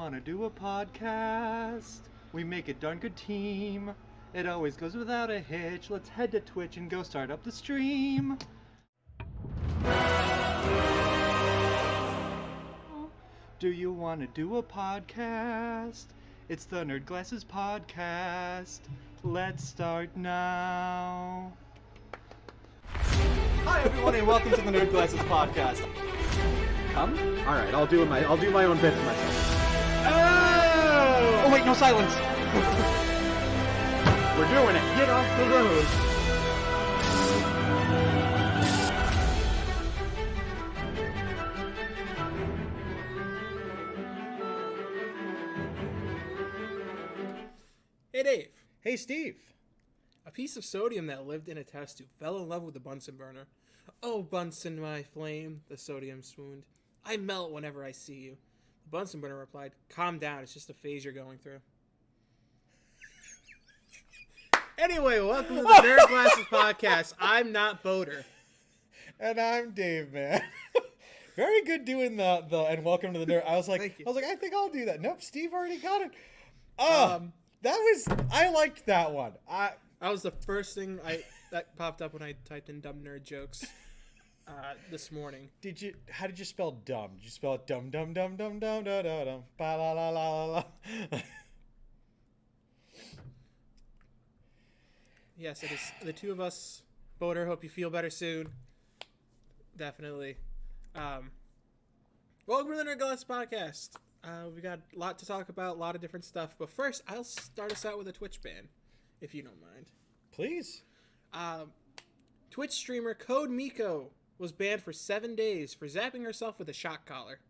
wanna do a podcast? We make a darn good team. It always goes without a hitch. Let's head to Twitch and go start up the stream. Do you wanna do a podcast? It's the Nerd Glasses Podcast. Let's start now. Hi everyone and welcome to the Nerd Glasses Podcast. Come? Alright, I'll do my own bit for myself. Oh wait, no silence. We're doing it. Get off the road. Hey Dave. Hey Steve. A piece of sodium that lived in a test tube fell in love with the Bunsen burner. Oh, Bunsen, my flame, the sodium swooned. I melt whenever I see you. The Bunsen burner replied, calm down, it's just a phase you're going through. Anyway, welcome to the Nerd Glasses Podcast. I'm not Boater. And I'm Dave, man. Very good doing the and welcome to the nerd. I was like, I think I'll do that. Nope, Steve already got it. I liked that one. That was the first thing that popped up when I typed in dumb nerd jokes this morning. How did you spell dumb? Did you spell it dum dum dum dum dum dum dum dum ba la la la la? Yes, it is the two of us. Boater, hope you feel better soon. Definitely. Welcome to the Nerd Glasses Podcast. We got a lot to talk about, a lot of different stuff. But first, I'll start us out with a Twitch ban, if you don't mind. Please. Twitch streamer Code Miko was banned for 7 days for zapping herself with a shock collar.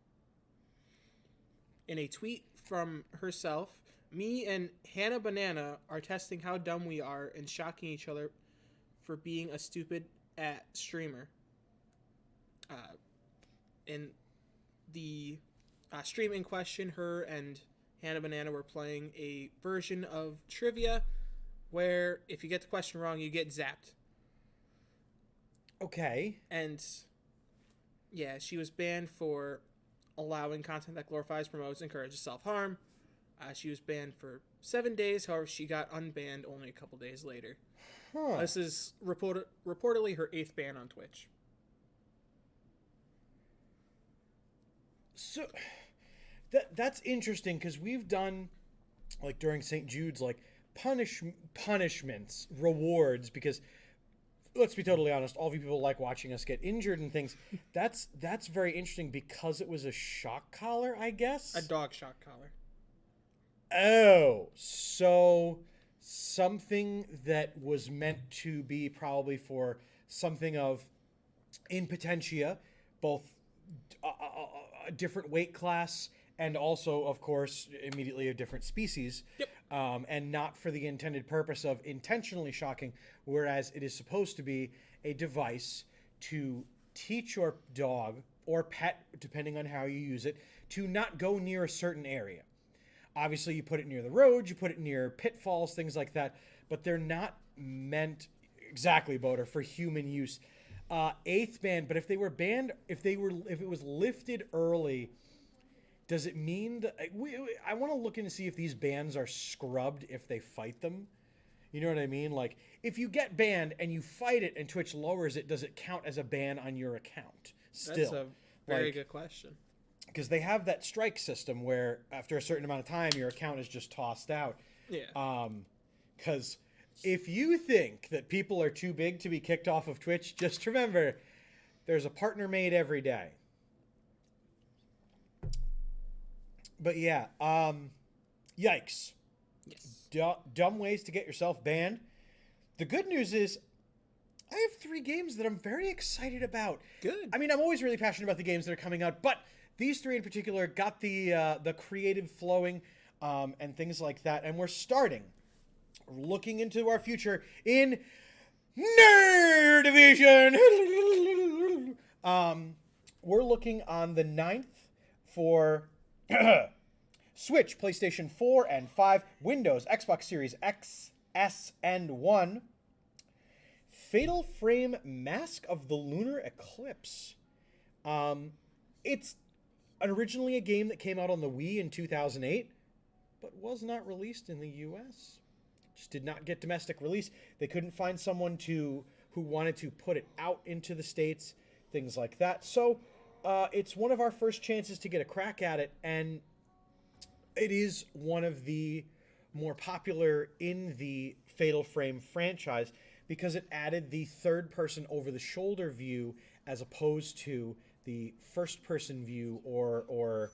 In a tweet from herself, me and Hannah Banana are testing how dumb we are and shocking each other for being a stupid streamer. In the stream in question, her and Hannah Banana were playing a version of trivia where if you get the question wrong, you get zapped. Okay. And yeah, she was banned for allowing content that glorifies, promotes, encourages self-harm. She was banned for 7 days. However, she got unbanned only a couple days later. Huh. This is reportedly her 8th ban on Twitch. So that's interesting because we've done, like during St. Jude's, like punishments, rewards, because let's be totally honest, all of you people like watching us get injured and things. That's very interesting because it was a shock collar, I guess. A dog shock collar. Oh, so something that was meant to be probably for something of in potentia, both a different weight class and also, of course, immediately a different species. Yep. And not for the intended purpose of intentionally shocking, whereas it is supposed to be a device to teach your dog or pet, depending on how you use it, to not go near a certain area. Obviously, you put it near the road, you put it near pitfalls, things like that, but they're not meant exactly, Boater, for human use. 8th ban, but if they were banned, if it was lifted early, does it mean that I want to look in to see if these bans are scrubbed if they fight them? You know what I mean? Like, if you get banned and you fight it and Twitch lowers it, does it count as a ban on your account still? That's a very good question. Because they have that strike system where after a certain amount of time, your account is just tossed out. Yeah. Because if you think that people are too big to be kicked off of Twitch, just remember, there's a partner made every day. But yeah, yikes. Yes. Dumb ways to get yourself banned. The good news is I have 3 games that I'm very excited about. Good. I mean, I'm always really passionate about the games that are coming out, but these 3 in particular got the creative flowing and things like that. And we're looking into our future in Nerd Division. We're looking on the 9th for Switch, PlayStation 4 and 5, Windows, Xbox Series X, S, and 1. Fatal Frame Mask of the Lunar Eclipse. It's Originally a game that came out on the Wii in 2008, but was not released in the US. Just did not get domestic release. They couldn't find someone who wanted to put it out into the States, things like that. So it's one of our first chances to get a crack at it, and it is one of the more popular in the Fatal Frame franchise because it added the third-person over-the-shoulder view as opposed to the first-person view or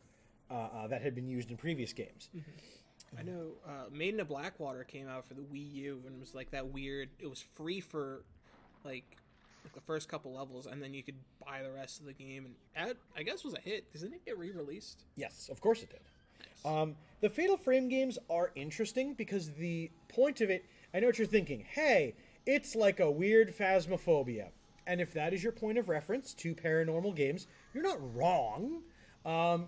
that had been used in previous games. Mm-hmm. I know Maiden of Blackwater came out for the Wii U and it was like that weird. It was free for like the first couple levels, and then you could buy the rest of the game. And that, I guess, was a hit because didn't it get re-released? Yes, of course it did. Nice. The Fatal Frame games are interesting because the point of it, I know what you're thinking. Hey, it's like a weird phasmophobia. And if that is your point of reference to paranormal games, you're not wrong.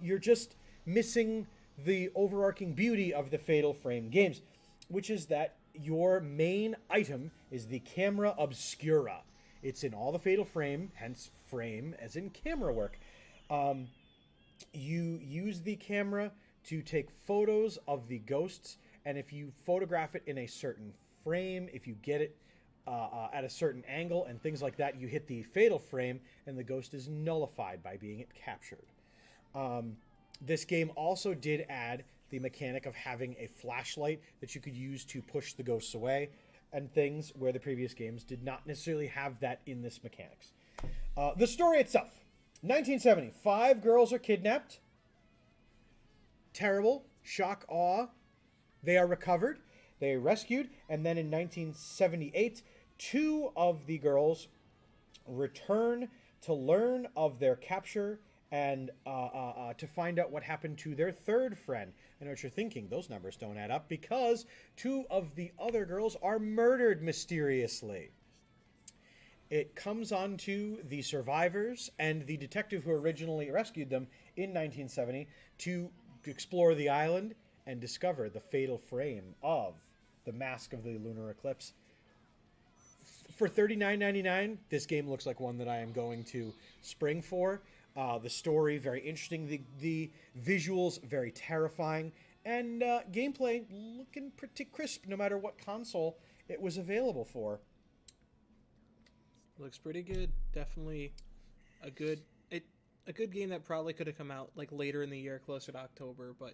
You're just missing the overarching beauty of the Fatal Frame games, which is that your main item is the camera obscura. It's in all the Fatal Frame, hence frame as in camera work. You use the camera to take photos of the ghosts, and if you photograph it in a certain frame, if you get it at a certain angle and things like that, you hit the Fatal Frame, and the ghost is nullified by being it captured. This game also did add the mechanic of having a flashlight that you could use to push the ghosts away and things where the previous games did not necessarily have that in this mechanics. The story itself. 1970, 5 girls are kidnapped. Terrible. Shock, awe. They are recovered. They are rescued. And then in 1978, 2 of the girls return to learn of their capture and to find out what happened to their third friend. I know what you're thinking. Those numbers don't add up because 2 of the other girls are murdered mysteriously. It comes on to the survivors and the detective who originally rescued them in 1970 to explore the island and discover the fatal frame of the Mask of the Lunar Eclipse. For $39.99, this game looks like one that I am going to spring for. The story, very interesting. The visuals, very terrifying. And gameplay looking pretty crisp no matter what console it was available for. Looks pretty good. Definitely a good game that probably could have come out like later in the year, closer to October, but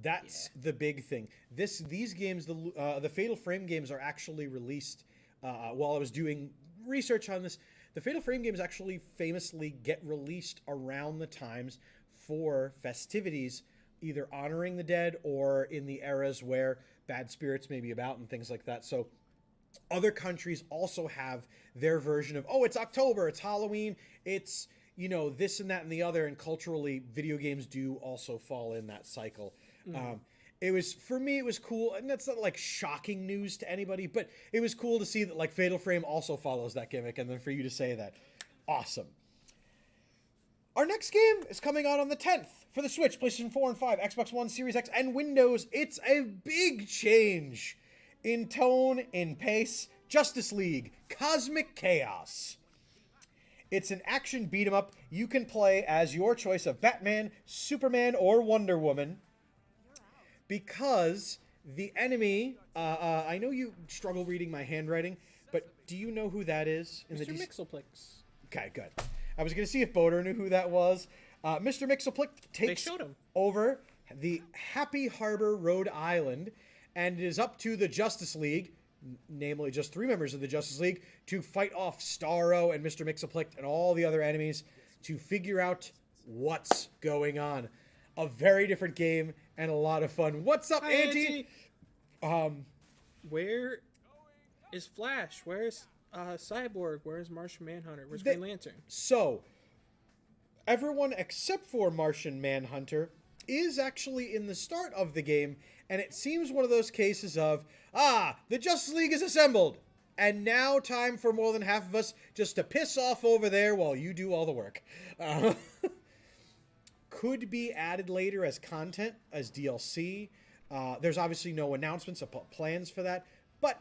that's the big thing. These games, the Fatal Frame games, are actually released. While I was doing research on this, the Fatal Frame games actually famously get released around the times for festivities, either honoring the dead or in the eras where bad spirits may be about and things like that. So other countries also have their version of, it's October, it's Halloween, it's, this and that and the other, and culturally, video games do also fall in that cycle. For me, it was cool, and that's not like shocking news to anybody, but it was cool to see that like Fatal Frame also follows that gimmick, and then for you to say that, awesome. Our next game is coming out on the 10th for the Switch, PlayStation 4 and 5, Xbox One, Series X, and Windows. It's a big change in tone, in pace. Justice League, Cosmic Chaos. It's an action beat-em-up. You can play as your choice of Batman, Superman, or Wonder Woman. Because the enemy, I know you struggle reading my handwriting, but do you know who that is? Mr. Mixelplex. Okay, good. I was going to see if Boder knew who that was. Mr. Mixelplex takes over the Happy Harbor, Rhode Island, and it is up to the Justice League, namely just 3 members of the Justice League, to fight off Starro and Mr. Mixelplex and all the other enemies to figure out what's going on. A very different game and a lot of fun. What's up, Auntie? Where is Flash? Where's Cyborg? Where's Martian Manhunter? Where's Green Lantern? So, everyone except for Martian Manhunter is actually in the start of the game, and it seems one of those cases of, the Justice League is assembled, and now time for more than half of us just to piss off over there while you do all the work. Could be added later as content, as DLC. There's obviously no announcements or plans for that, but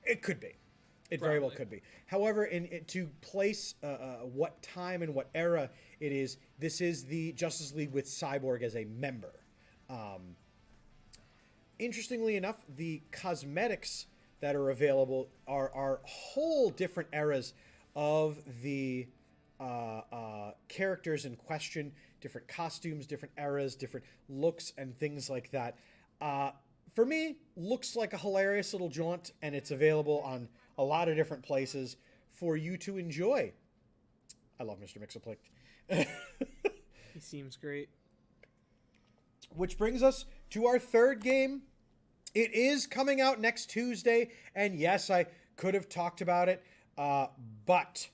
it could be. It very well Probably. could be. However, to place what time and what era it is, this is the Justice League with Cyborg as a member. Interestingly enough, the cosmetics that are available are whole different eras of the characters in question, different costumes, different eras, different looks, and things like that. For me, looks like a hilarious little jaunt, and it's available on a lot of different places for you to enjoy. I love Mr. Mixoplict. He seems great. Which brings us to our third game. It is coming out next Tuesday, and yes, I could have talked about it, but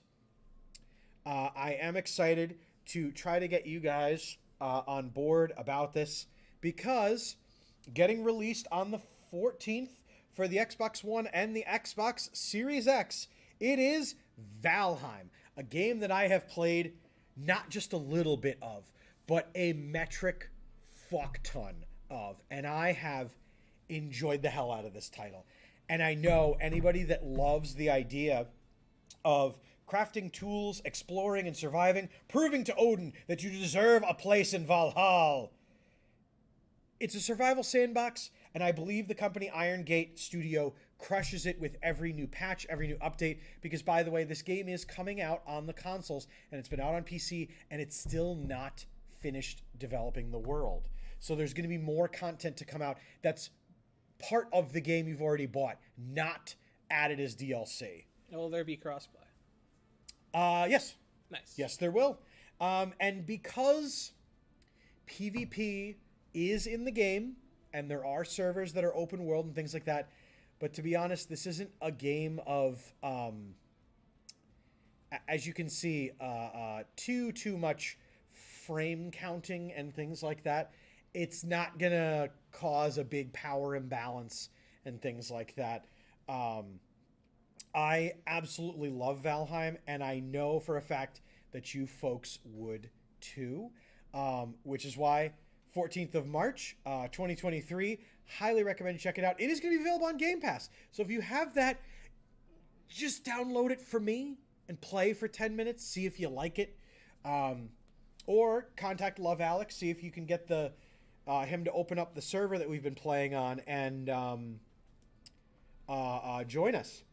I am excited to try to get you guys on board about this, because getting released on the 14th for the Xbox One and the Xbox Series X, it is Valheim, a game that I have played not just a little bit of, but a metric fuck ton of, and I have enjoyed the hell out of this title. And I know anybody that loves the idea of crafting tools, exploring and surviving, proving to Odin that you deserve a place in Valhalla. It's a survival sandbox, and I believe the company Iron Gate Studio crushes it with every new patch, every new update, because, by the way, this game is coming out on the consoles, and it's been out on PC, and it's still not finished developing the world. So there's going to be more content to come out that's part of the game you've already bought, not added as DLC. Will there be crossplay? Yes. Nice. Yes, there will. And because PvP is in the game, and there are servers that are open world and things like that, but to be honest, this isn't a game of, as you can see, too much frame counting and things like that. It's not going to cause a big power imbalance and things like that. I absolutely love Valheim, and I know for a fact that you folks would too, which is why 14th of March, 2023, highly recommend you check it out. It is going to be available on Game Pass. So if you have that, just download it for me and play for 10 minutes, see if you like it. Or contact Love Alex, see if you can get him to open up the server that we've been playing on and join us.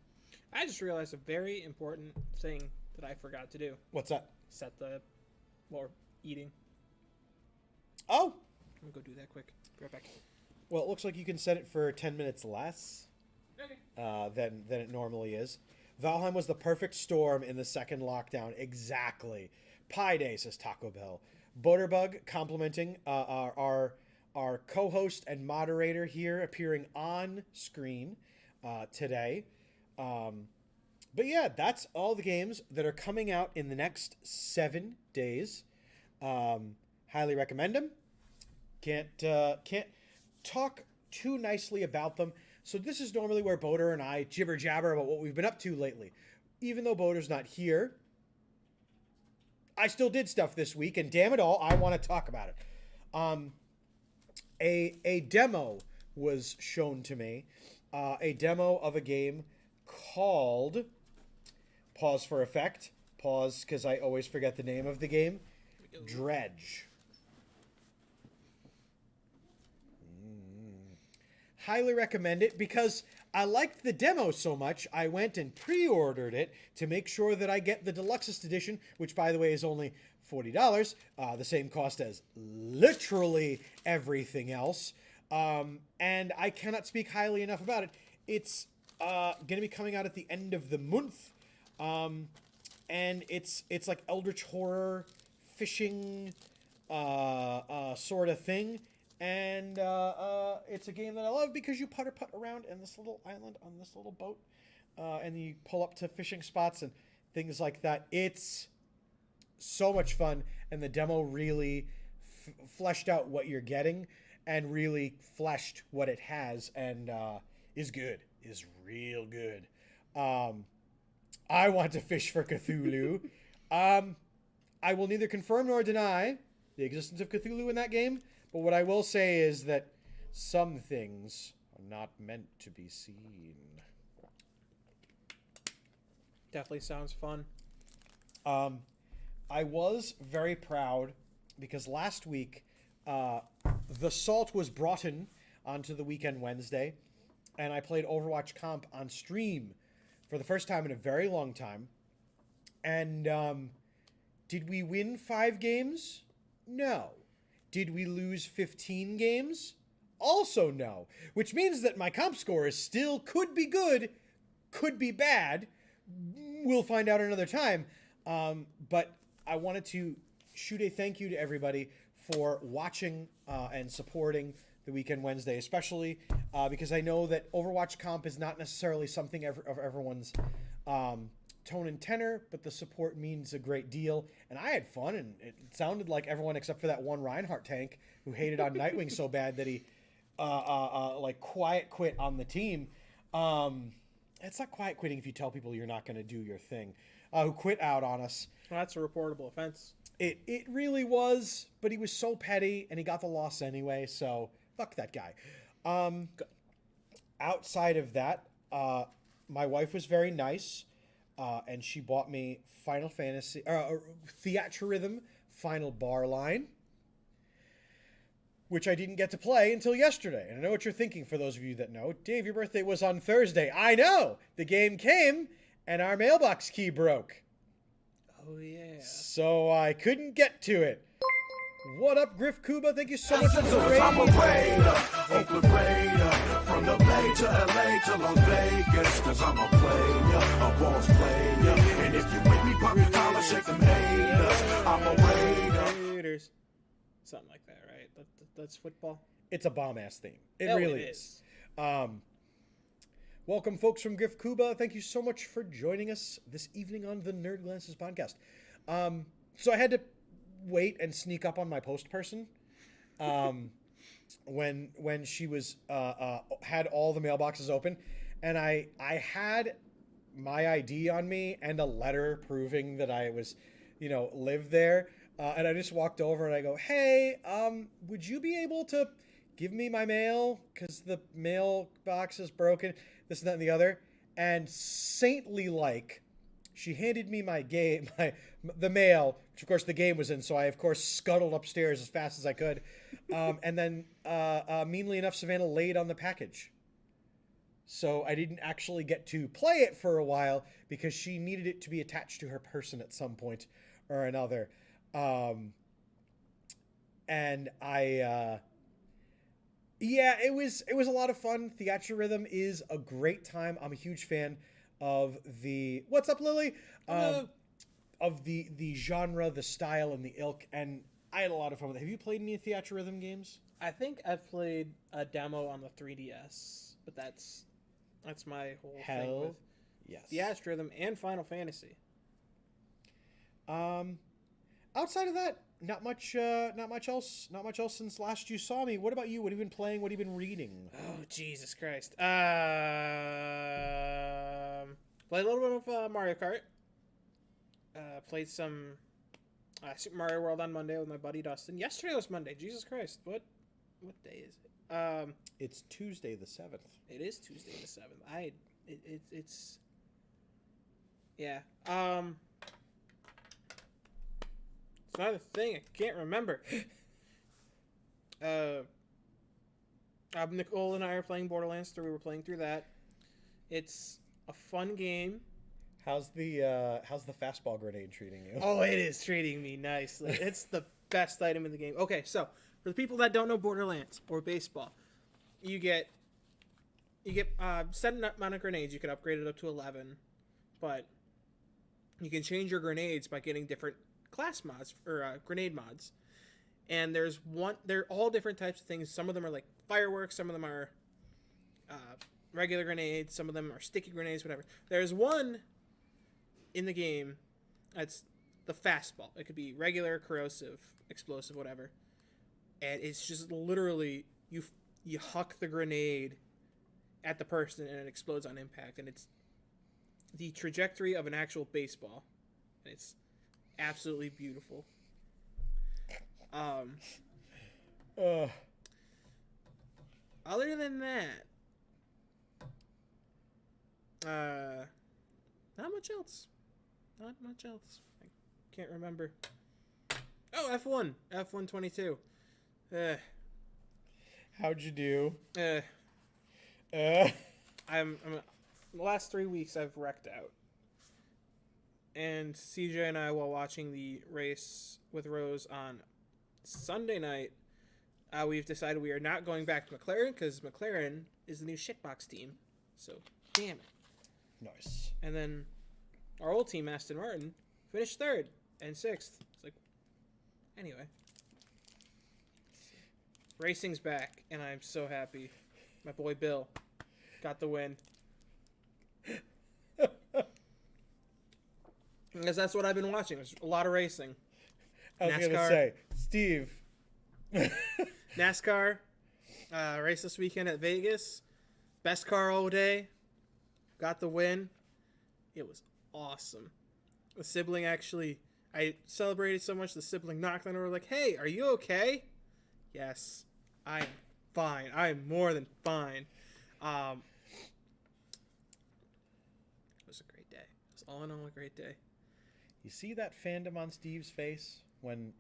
I just realized a very important thing that I forgot to do. What's that? Set the... while we're eating. Oh! I'm gonna go do that quick. Be right back. Well, it looks like you can set it for 10 minutes less Okay. than it normally is. Valheim was the perfect storm in the second lockdown. Exactly. Pi Day, says Taco Bell. Butterbug complimenting our co-host and moderator here, appearing on screen today. But yeah, that's all the games that are coming out in the next 7 days. Highly recommend them. Can't talk too nicely about them. So this is normally where Boder and I jibber jabber about what we've been up to lately. Even though Boder's not here, I still did stuff this week, and damn it all, I want to talk about it. A demo was shown to me. A demo of a game called, pause for effect, pause because I always forget the name of the game, Dredge. Highly recommend it because I liked the demo so much, I went and pre-ordered it to make sure that I get the Deluxe Edition, which, by the way, is only $40, the same cost as literally everything else. And I cannot speak highly enough about it. It's going to be coming out at the end of the month, and it's like Eldritch Horror, fishing sort of thing. And it's a game that I love because you putt around in this little island on this little boat, and you pull up to fishing spots and things like that. It's so much fun, and the demo really fleshed out what you're getting and really fleshed what it has, and is good, is real good. I want to fish for Cthulhu. I will neither confirm nor deny the existence of Cthulhu in that game, but what I will say is that some things are not meant to be seen. Definitely sounds fun. I was very proud because last week the salt was brought in onto the weekend Wednesday, and I played Overwatch Comp on stream for the first time in a very long time. And did we win 5 games? No. Did we lose 15 games? Also no. Which means that my comp score is still could be good, could be bad. We'll find out another time. But I wanted to shoot a thank you to everybody for watching and supporting the Weekend Wednesday, especially because I know that Overwatch Comp is not necessarily something of everyone's tone and tenor, but the support means a great deal. And I had fun, and it sounded like everyone except for that one Reinhardt tank who hated on Nightwing so bad that he like quiet quit on the team. It's not quiet quitting if you tell people you're not going to do your thing. Who quit out on us. Well, that's a reportable offense. It really was, but he was so petty, and he got the loss anyway, so fuck that guy. Outside of that, my wife was very nice, and she bought me Final Fantasy, Theatrhythm Final Bar Line, which I didn't get to play until yesterday. And I know what you're thinking, for those of you that know. Dave, your birthday was on Thursday. I know! The game came, and our mailbox key broke. Oh, yeah. So I couldn't get to it. What up, Griff Kuba? Thank you so much for the raid. I'm a raider, Oakland Raider, from the Bay to LA to Las Vegas, cause I'm a player, a boss player, and if you with me, pop your collar, shake them haters, I'm a raider. Raiders. Something like that, right? That's football. It's a bomb-ass theme. It Hell, really it is. Welcome, folks from Griff Kuba. Thank you so much for joining us this evening on the Nerd Glances podcast. So I had to wait and sneak up on my post person when she was had all the mailboxes open, and I had my ID on me and a letter proving that I was, lived there, and I just walked over and I go, hey, would you be able to give me my mail because the mailbox is broken, this and that and the other. And saintly like, she handed me the mail, which of course the game was in, so I of course scuttled upstairs as fast as I could, and then meanly enough, Savannah laid on the package. So I didn't actually get to play it for a while because she needed it to be attached to her person at some point or another. And I yeah, it was a lot of fun. Theatrhythm is a great time. I'm a huge fan of the what's up, Lily? Of the genre, the style, and the ilk, and I had a lot of fun with it. Have you played any Theatrhythm games? I think I've played a demo on the 3DS, but that's my whole thing with yes. Theatrhythm and Final Fantasy. Outside of that, not much else since last you saw me. What about you? What have you been playing? What have you been reading? Oh, Jesus Christ. Played a little bit of Mario Kart. Played some Super Mario World on Monday with my buddy Dustin. Yesterday was Monday. Jesus Christ. What day is it? It's Tuesday the 7th. It is Tuesday the 7th. It's yeah. It's not a thing. I can't remember. Nicole and I are playing Borderlands 3. We were playing through that. It's a fun game. How's the fastball grenade treating you? Oh, it is treating me nicely. It's the best item in the game. Okay, so for the people that don't know Borderlands or baseball, you get set amount of grenades. You can upgrade it up to 11, but you can change your grenades by getting different class mods or grenade mods. And they're all different types of things. Some of them are like fireworks. Some of them are regular grenades. Some of them are sticky grenades, whatever. There's one in the game that's the fastball. It could be regular, corrosive, explosive, whatever. And it's just literally you huck the grenade at the person and it explodes on impact. And it's the trajectory of an actual baseball. And it's absolutely beautiful. Other than that, Not much else. Not much else. I can't remember. Oh, F1. F1 22. How'd you do? I'm the last 3 weeks I've wrecked out. And CJ and I, while watching the race with Rose on Sunday night, we've decided we are not going back to McLaren because McLaren is the new shitbox team. So, damn it. Nice. And then our old team, Aston Martin, finished 3rd and 6th. It's like, anyway. Racing's back, and I'm so happy. My boy Bill got the win. Because that's what I've been watching. There's a lot of racing. I was going to say, Steve. NASCAR race this weekend at Vegas. Best car all day. Got the win. It was awesome. The sibling actually, I celebrated so much, the sibling knocked on her like, hey, are you okay? Yes, I am fine. I am more than fine. It was a great day. It was all in all a great day. You see that fandom on Steve's face when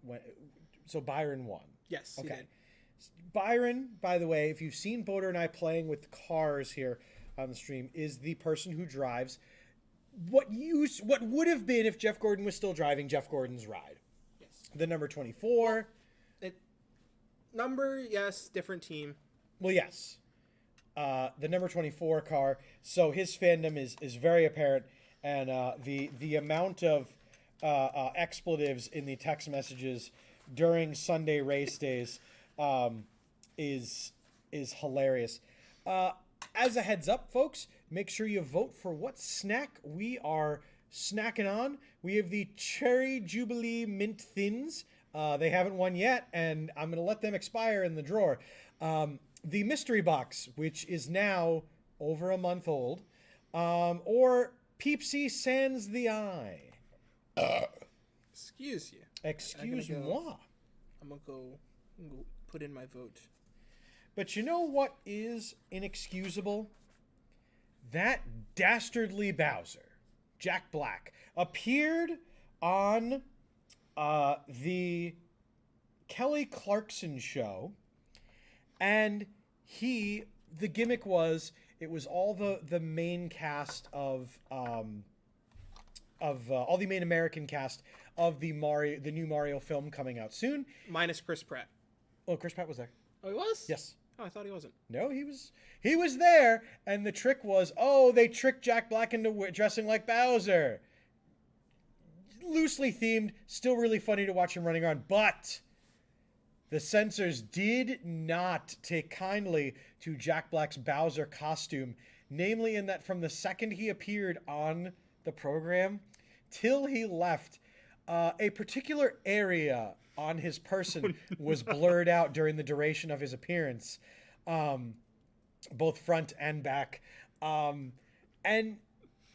so Byron won. Yes, okay. he did. Byron, by the way, if you've seen Boder and I playing with cars here on the stream, is the person who drives what would have been if Jeff Gordon was still driving Jeff Gordon's ride. Yes. The number 24. Number, yes, different team. Well, yes. The number 24 car. So his fandom is very apparent, and the amount of expletives in the text messages during Sunday race days is hilarious. As a heads up, folks, make sure you vote for what snack we are snacking on. We have the Cherry Jubilee Mint Thins. They haven't won yet, and I'm going to let them expire in the drawer. The Mystery Box, which is now over a month old, or Peepsy Sans the Eye. Excuse you. Excuse-moi. I'm gonna go put in my vote. But you know what is inexcusable? That dastardly Bowser, Jack Black, appeared on the Kelly Clarkson show, and the gimmick was, it was all the main cast of all the main American cast of the new Mario film coming out soon. Minus Chris Pratt. Oh, Chris Pratt was there. Oh, he was? Yes. Oh, I thought he wasn't. No, he was there, and the trick was, they tricked Jack Black into dressing like Bowser. Loosely themed, still really funny to watch him running around, but the censors did not take kindly to Jack Black's Bowser costume, namely in that from the second he appeared on the program till he left, a particular area on his person was blurred out during the duration of his appearance, both front and back. And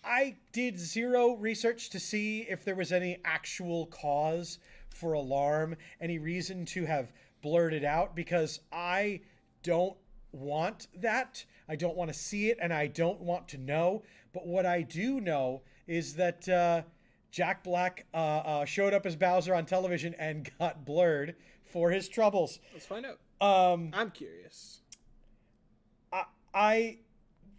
I did zero research to see if there was any actual cause for alarm, any reason to have blurred it out, because I don't want that. I don't want to see it, and I don't want to know. But what I do know is that Jack Black showed up as Bowser on television and got blurred for his troubles. Let's find out. I'm curious. I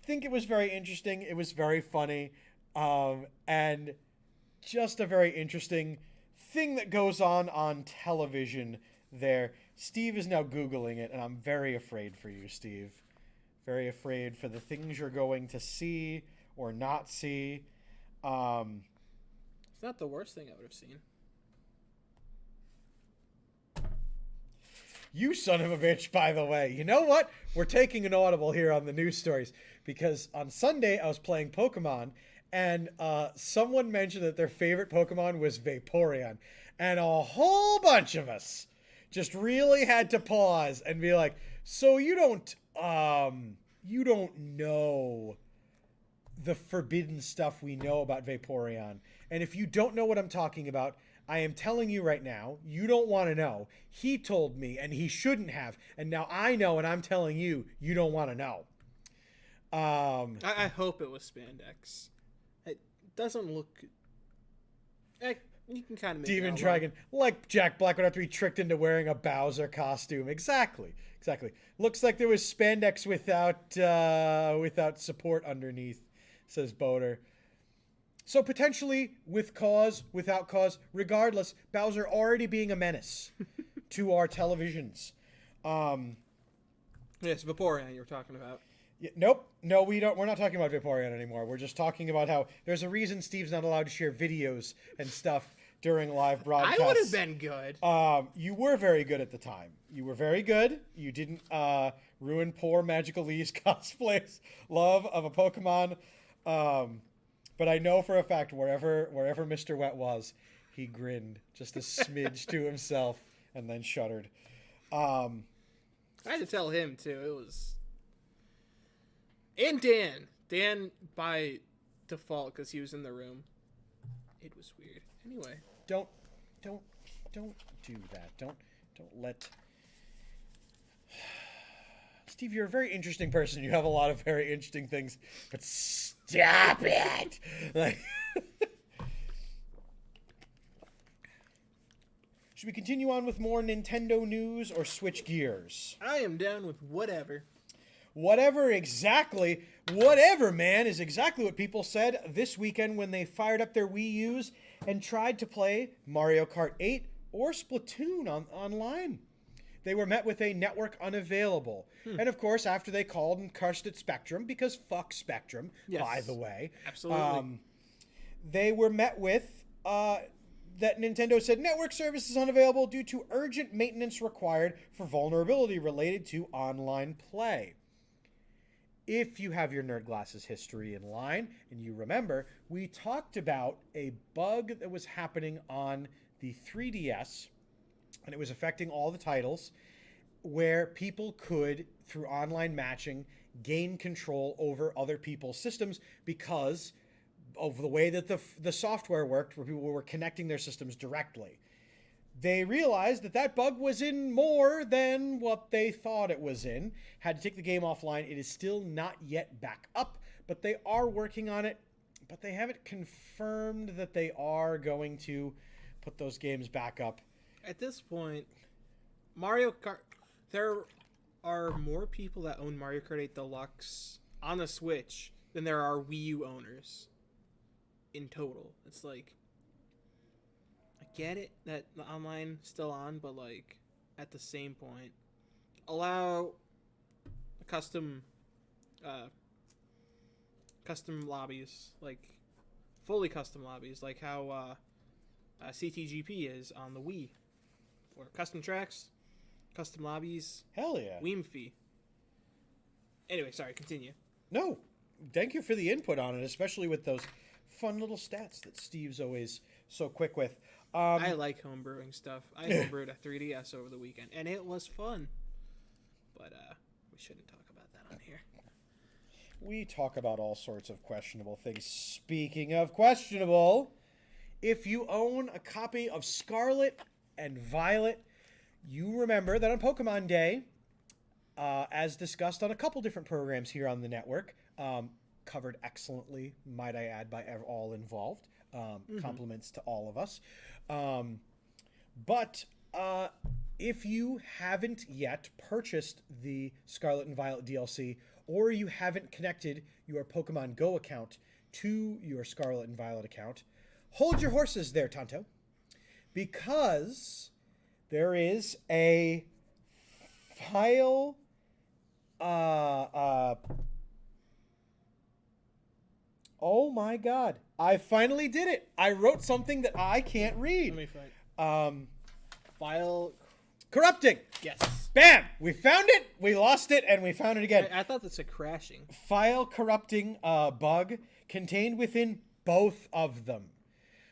think it was very interesting. It was very funny, and just a very interesting thing that goes on television there. Steve is now Googling it, and I'm very afraid for you, Steve. Very afraid for the things you're going to see or not see. It's not the worst thing I would have seen. You son of a bitch, by the way. You know what? We're taking an audible here on the news stories, because on Sunday I was playing Pokemon, and someone mentioned that their favorite Pokemon was Vaporeon, and a whole bunch of us just really had to pause and be like, so you don't know the forbidden stuff we know about Vaporeon. And if you don't know what I'm talking about, I am telling you right now, you don't want to know. He told me, and he shouldn't have. And now I know, and I'm telling you, you don't want to know. I hope it was spandex. doesn't look. You can kind of make Demon it Dragon, like Jack Black would have to be tricked into wearing a Bowser costume. Exactly. Looks like there was spandex without support underneath, says Boder. So potentially, with cause, without cause, regardless, Bowser already being a menace to our televisions. Yes, Vaporeon you're talking about. Yeah, nope. No, we don't. We're not talking about Vaporeon anymore. We're just talking about how there's a reason Steve's not allowed to share videos and stuff during live broadcasts. I would have been good. You were very good at the time. You were very good. You didn't ruin poor Magical Lee's cosplay's love of a Pokemon. But I know for a fact wherever Mr. Wet was, he grinned just a smidge to himself and then shuddered. I had to tell him too. It was. And Dan by default because he was in the room. It was weird. Anyway, Don't do that. Don't let. Steve, you're a very interesting person. You have a lot of very interesting things, but stop it. Like, should we continue on with more Nintendo news or switch gears? I am down with whatever. Whatever, man, is exactly what people said this weekend when they fired up their Wii U's and tried to play Mario Kart 8 or Splatoon online. They were met with a network unavailable. And of course, after they called and cursed at Spectrum, because fuck Spectrum, Yes. by the way. Absolutely. They were met with that Nintendo said network service is unavailable due to urgent maintenance required for vulnerability related to online play. If you have your Nerd Glasses history in line and you remember, we talked about a bug that was happening on the 3DS, and it was affecting all the titles, where people could, through online matching, gain control over other people's systems because of the way that the software worked, where people were connecting their systems directly. They realized that bug was in more than what they thought it was in. Had to take the game offline. It is still not yet back up, but they are working on it. But they haven't confirmed that they are going to put those games back up. At this point, Mario Kart, there are more people that own Mario Kart 8 Deluxe on the Switch than there are Wii U owners in total. It's like, I get it that the online still on, but like at the same point, allow custom lobbies, like fully custom lobbies, like how CTGP is on the Wii, or custom tracks, custom lobbies, Hell yeah. Wiimfi. Anyway, sorry, continue. No, thank you for the input on it, especially with those fun little stats that Steve's always so quick with. I like homebrewing stuff. I homebrewed a 3DS over the weekend, and it was fun. But we shouldn't talk about that on here. We talk about all sorts of questionable things. Speaking of questionable, if you own a copy of Scarlet and Violet, you remember that on Pokemon Day, as discussed on a couple different programs here on the network, covered excellently, might I add, by all involved. Compliments to all of us. But if you haven't yet purchased the Scarlet and Violet DLC, or you haven't connected your Pokemon Go account to your Scarlet and Violet account, hold your horses there, Tonto, because there is a file oh my god, I finally did it. I wrote something that I can't read. Let me find. File. Corrupting. Yes. Bam! We found it, we lost it, and we found it again. I thought that's a crashing. File corrupting bug contained within both of them.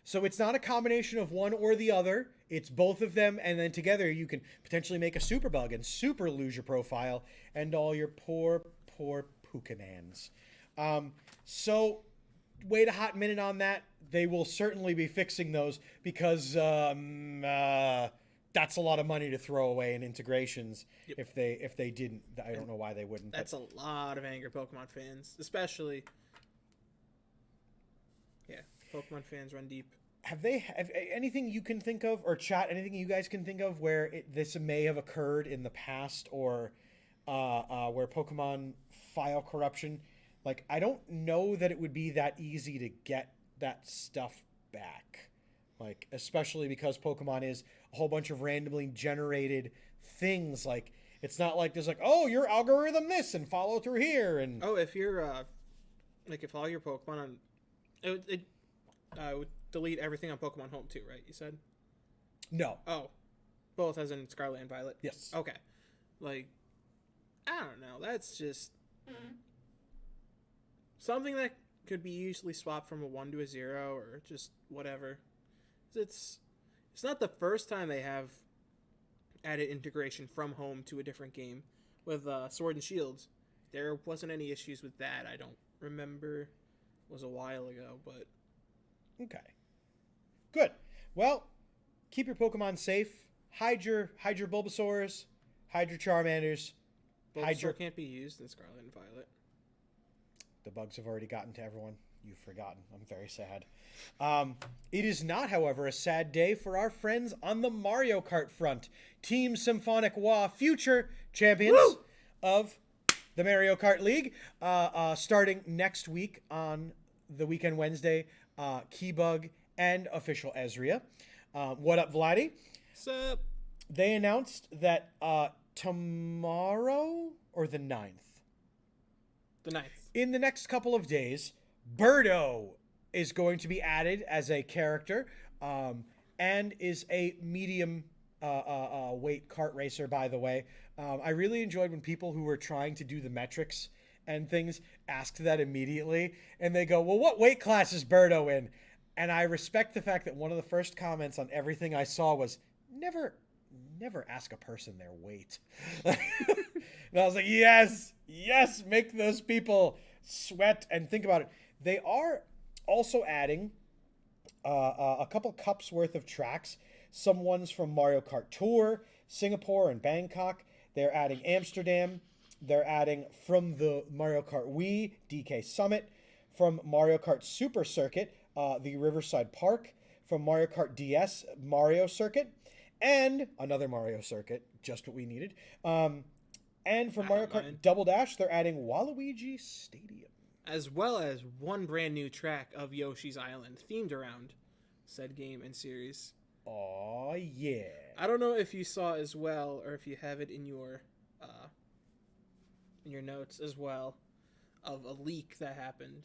So it's not a combination of one or the other. It's both of them, and then together you can potentially make a super bug and super lose your profile and all your poor Pokemans. So wait a hot minute on that. They will certainly be fixing those because that's a lot of money to throw away in integrations. Yep. If they didn't. I don't know why they wouldn't. That's a lot of anger Pokemon fans, especially. Yeah, Pokemon fans run deep. Have anything you can think of, or chat, anything you guys can think of where this may have occurred in the past, or where Pokemon file corruption? Like, I don't know that it would be that easy to get that stuff back. Like, especially because Pokemon is a whole bunch of randomly generated things. Like, it's not like there's like, oh, your algorithm this and follow through here. And Oh, if you're, if all your Pokemon on... It would delete everything on Pokemon Home too, right? You said? No. Oh. Both as in Scarlet and Violet? Yes. Okay. Like, I don't know. That's just... something that could be easily swapped from a 1 to a 0 or just whatever. It's not the first time they have added integration from home to a different game. With Sword and Shield, there wasn't any issues with that. I don't remember. It was a while ago, but... Okay. Good. Well, keep your Pokemon safe. Hide your Bulbasaurs. Hide your Charmanders. Bulbasaur can't be used in Scarlet and Violet. The bugs have already gotten to everyone. You've forgotten. I'm very sad. It is not, however, a sad day for our friends on the Mario Kart front. Team Symphonic Wa, future champions of the Mario Kart League, starting next week on the weekend Wednesday, Keybug and official Ezria. What up, Vladdy? Sup? They announced that tomorrow or the 9th? The 9th. In the next couple of days, Birdo is going to be added as a character, and is a medium weight kart racer, by the way. I really enjoyed when people who were trying to do the metrics and things asked that immediately, and they go, well, what weight class is Birdo in? And I respect the fact that one of the first comments on everything I saw was, never ask a person their weight. And I was like, yes, make those people sweat and think about it. They are also adding a couple cups worth of tracks, some ones from Mario Kart Tour, Singapore and Bangkok. They're adding Amsterdam. They're adding from the Mario Kart Wii, DK Summit, from Mario Kart Super Circuit, the Riverside Park, from Mario Kart DS, Mario Circuit, and another Mario Circuit, just what we needed. And for Mario Kart Double Dash, they're adding Waluigi Stadium. As well as one brand new track of Yoshi's Island themed around said game and series. Aw, yeah. I don't know if you saw as well, or if you have it in your notes as well, of a leak that happened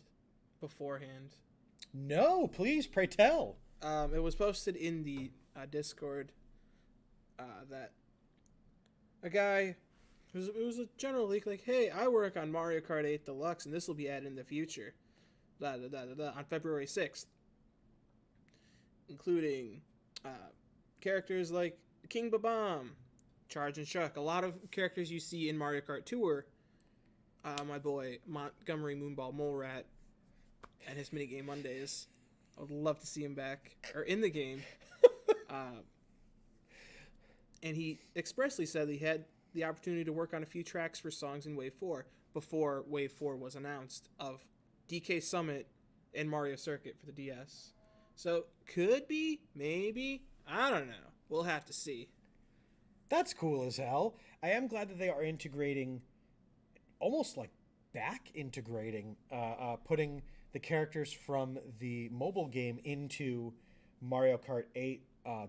beforehand. No, please, pray tell. It was posted in the Discord that a guy... It was a general leak, like, hey, I work on Mario Kart 8 Deluxe, and this will be added in the future. On February 6th. Including characters like King Babam, Charge and Shuck. A lot of characters you see in Mario Kart Tour. My boy, Montgomery Moonball Molerat, and his Minigame Mondays. I would love to see him back, or in the game. And he expressly said he had the opportunity to work on a few tracks for songs in Wave 4 before Wave 4 was announced of DK Summit and Mario Circuit for the DS. So, could be, maybe, I don't know. We'll have to see. That's cool as hell. I am glad that they are integrating, almost like back integrating, putting the characters from the mobile game into Mario Kart 8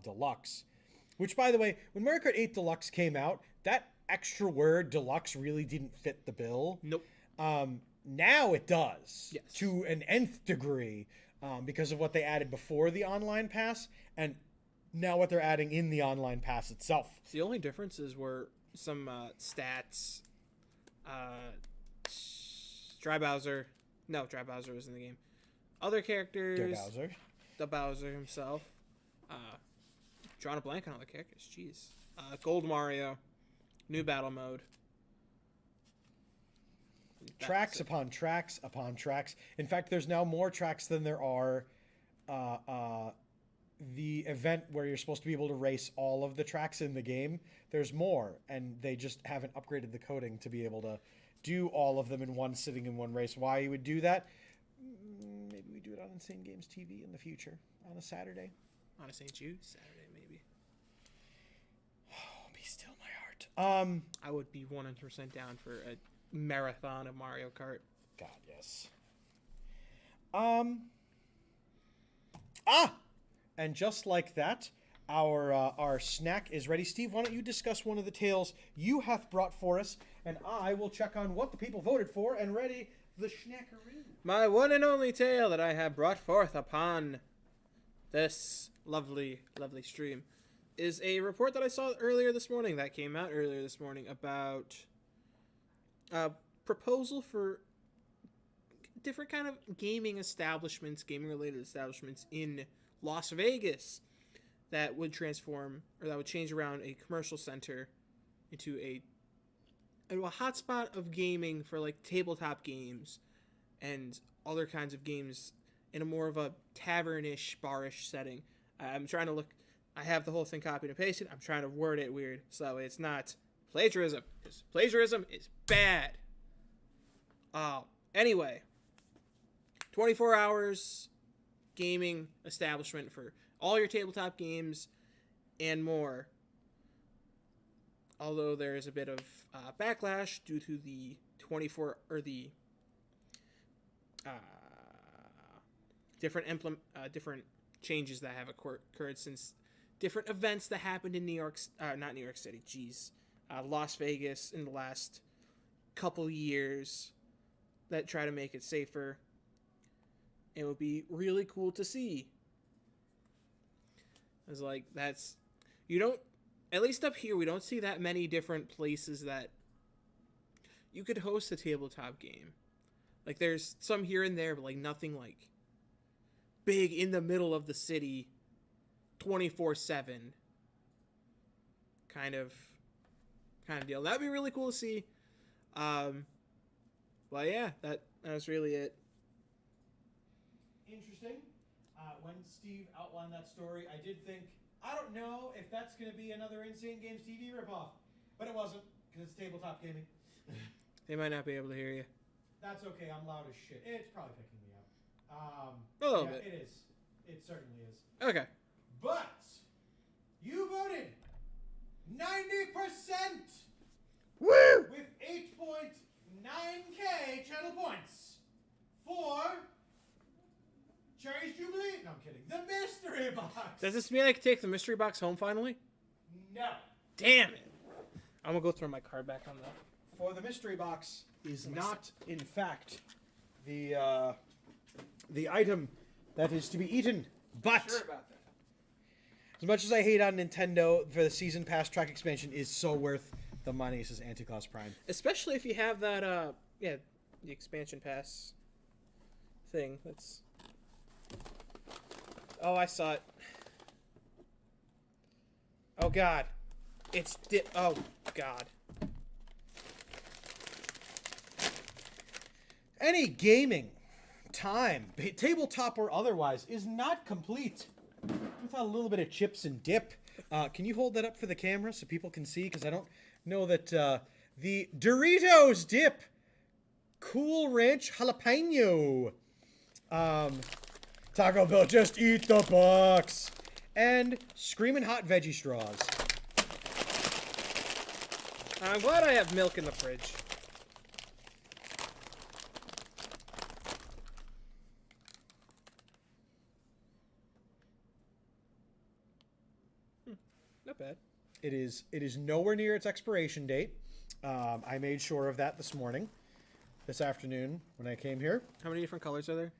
Deluxe. Which, by the way, when Mario Kart 8 Deluxe came out, that extra word Deluxe really didn't fit the bill. Nope. Now it does. Yes. To an nth degree, because of what they added before the online pass, and now what they're adding in the online pass itself. The only differences were some stats. Dry Bowser. No, Dry Bowser was in the game. Other characters. Bowser. The Bowser himself. Drawing a blank on all the characters. Jeez. Gold Mario. New battle mode. Tracks upon tracks upon tracks. In fact, there's now more tracks than there are the event where you're supposed to be able to race all of the tracks in the game. There's more, and they just haven't upgraded the coding to be able to do all of them in one sitting in one race. Why you would do that? maybe we do it on Insane Games TV in the future on a Saturday. On a St. Jude Saturday, maybe. Oh, be still my heart. I would be 100% down for a marathon of Mario Kart. God, yes. And just like that, our snack is ready. Steve, why don't you discuss one of the tales you hath brought for us, and I will check on what the people voted for and ready the snackaroo. My one and only tale that I have brought forth upon this lovely, lovely stream is a report that I saw earlier this morning, that came out earlier this morning, about a proposal for different kind of gaming establishments, gaming-related establishments in Las Vegas that would transform, or that would change around a commercial center into a hotspot of gaming for like tabletop games and other kinds of games in a more of a tavern-ish, bar-ish setting. I'm trying to look, I have the whole thing copied and pasted. I'm trying to word it weird so it's not plagiarism, because plagiarism is bad. Anyway, 24 hours gaming establishment for all your tabletop games and more. Although there is a bit of backlash due to the different changes that have occurred since different events that happened in Las Vegas in the last couple years that try to make it safer. It would be really cool to see. It's like, at least up here, we don't see that many different places that you could host a tabletop game. Like, there's some here and there, but like nothing like big in the middle of the city 24/7 kind of deal. That'd be really cool to see. But yeah, that's really it. Interesting. When Steve outlined that story, I did think, I don't know if that's going to be another Insane Games TV ripoff. But it wasn't, because it's tabletop gaming. They might not be able to hear you. That's okay, I'm loud as shit. It's probably picking me up. A little bit. It is. It certainly is. Okay. But you voted 90%! Woo! With 8.9k channel points for Cherry's Jubilee. No, I'm kidding. The mystery box. Does this mean I can take the mystery box home finally? No. Damn it. I'm gonna go throw my card back on that. For the mystery box is not, in fact, the item that is to be eaten. But Sure about that. as much as I hate on Nintendo for the season pass track expansion is so worth the money, says Anticlaus Prime. Especially if you have that the expansion pass thing. That's Oh, I saw it. Oh god. Oh god. Any gaming, time, tabletop or otherwise, is not complete without a little bit of chips and dip. Can you hold that up for the camera so people can see? Because I don't know that the Doritos dip, Cool Ranch Jalapeno, Taco Bell, just eat the box, and Screamin' Hot Veggie Straws. I'm glad I have milk in the fridge. Not bad. It is nowhere near its expiration date. I made sure of that this afternoon when I came here. How many different colors are there?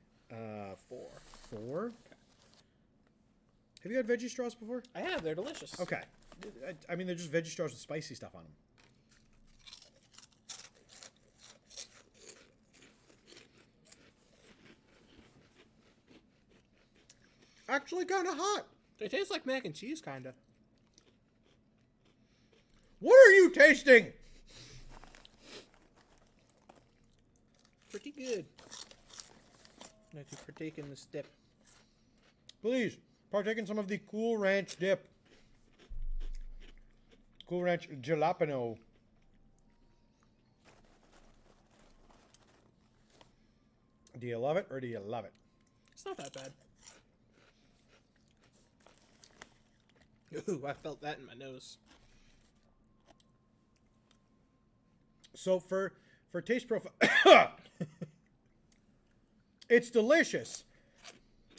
4. Have you had veggie straws before? I have. They're delicious. Okay. I mean, they're just veggie straws with spicy stuff on them. Actually kind of hot. They taste like mac and cheese, kind of. What are you tasting? Pretty good. I'd like to partake in this dip. Please, partake in some of the Cool Ranch dip. Cool Ranch Do you love it or do you love it? It's not that bad. Ooh, I felt that in my nose. So for taste profile, it's delicious.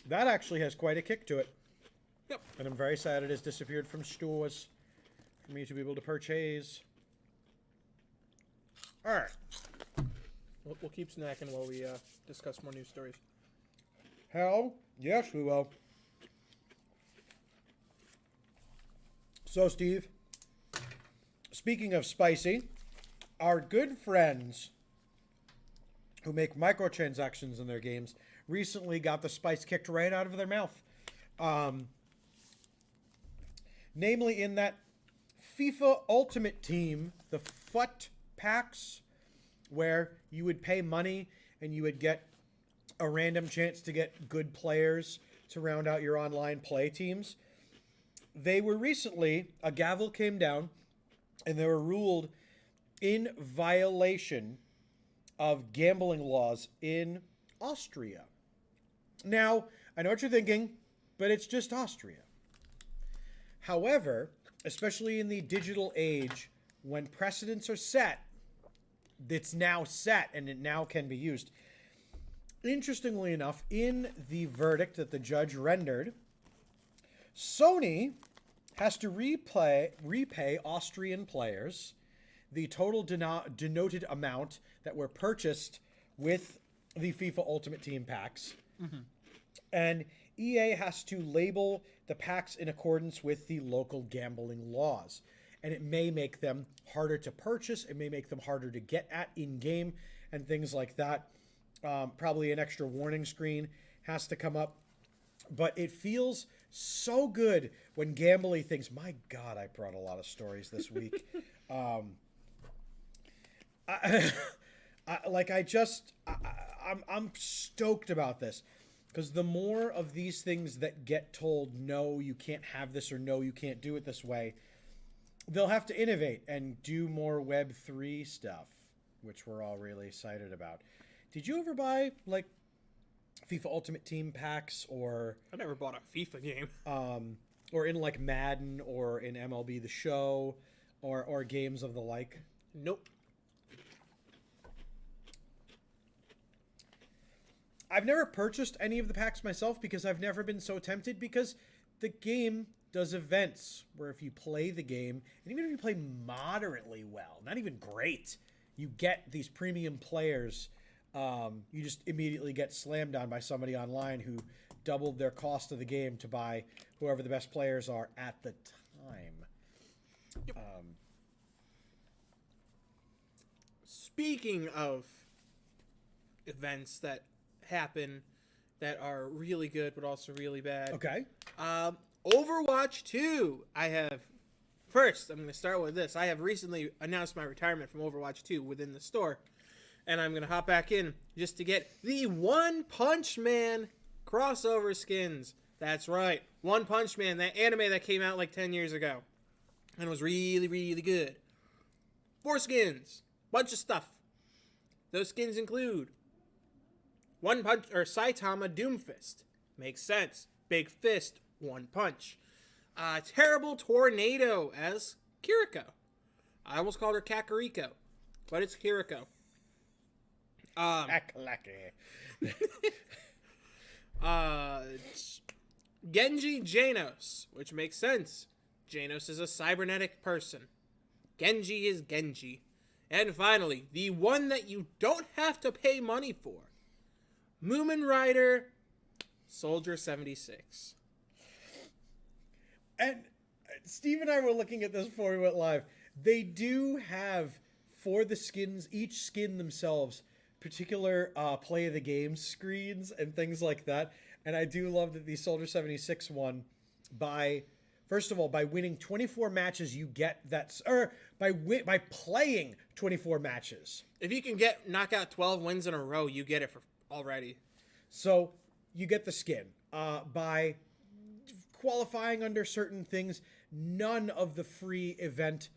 That actually has quite a kick to it. Yep. And I'm very sad it has disappeared from stores for me to be able to purchase. All right. We'll keep snacking while we discuss more news stories. Hell, yes, we will. So, Steve, speaking of spicy, our good friends who make microtransactions in their games recently got the spice kicked right out of their mouth. Namely in that FIFA Ultimate Team, the FUT packs, where you would pay money and you would get a random chance to get good players to round out your online play teams. They were recently, a gavel came down and they were ruled in violation of gambling laws in Austria. Now, I know what you're thinking, but it's just Austria. However, especially in the digital age, when precedents are set, it's now set and it now can be used. Interestingly enough, in the verdict that the judge rendered, Sony has to repay Austrian players the total denoted amount that were purchased with the FIFA Ultimate Team packs. Mm-hmm. And EA has to label the packs in accordance with the local gambling laws. And it may make them harder to purchase. It may make them harder to get at in-game and things like that. Probably an extra warning screen has to come up. But it feels so good when Gambly thinks, my God, I brought a lot of stories this week. I'm stoked about this. Because the more of these things that get told, no, you can't have this, or no, you can't do it this way, they'll have to innovate and do more Web3 stuff, which we're all really excited about. Did you ever buy, like, FIFA Ultimate Team packs, or... I never bought a FIFA game. Or in, like, Madden, or in MLB The Show, or games of the like? Nope. I've never purchased any of the packs myself because I've never been so tempted, because the game does events where if you play the game, and even if you play moderately well, not even great, you get these premium players. You just immediately get slammed on by somebody online who doubled their cost of the game to buy whoever the best players are at the time. Yep. Speaking of events that happen that are really good but also really bad. Okay. Overwatch 2. First, I'm going to start with this. I have recently announced my retirement from Overwatch 2 within the store. And I'm going to hop back in just to get the One Punch Man crossover skins. That's right. One Punch Man, that anime that came out like 10 years ago. And was really, really good. 4 skins. Bunch of stuff. Those skins include One Punch, or Saitama Doomfist. Makes sense. Big fist, one punch. Terrible Tornado as Kiriko. I almost called her Kakariko, but it's Kiriko. Genji Janos, which makes sense. Janos is a cybernetic person. Genji is Genji. And finally, the one that you don't have to pay money for. Moomin Rider, Soldier 76. And Steve and I were looking at this before we went live. They do have, for the skins, each skin themselves, particular play of the game screens and things like that. And I do love that the Soldier 76 one, first of all, by winning 24 matches, you get that, or by playing 24 matches. If you can knock out 12 wins in a row, you get it for already. So you get the skin. By qualifying under certain things, none of the free event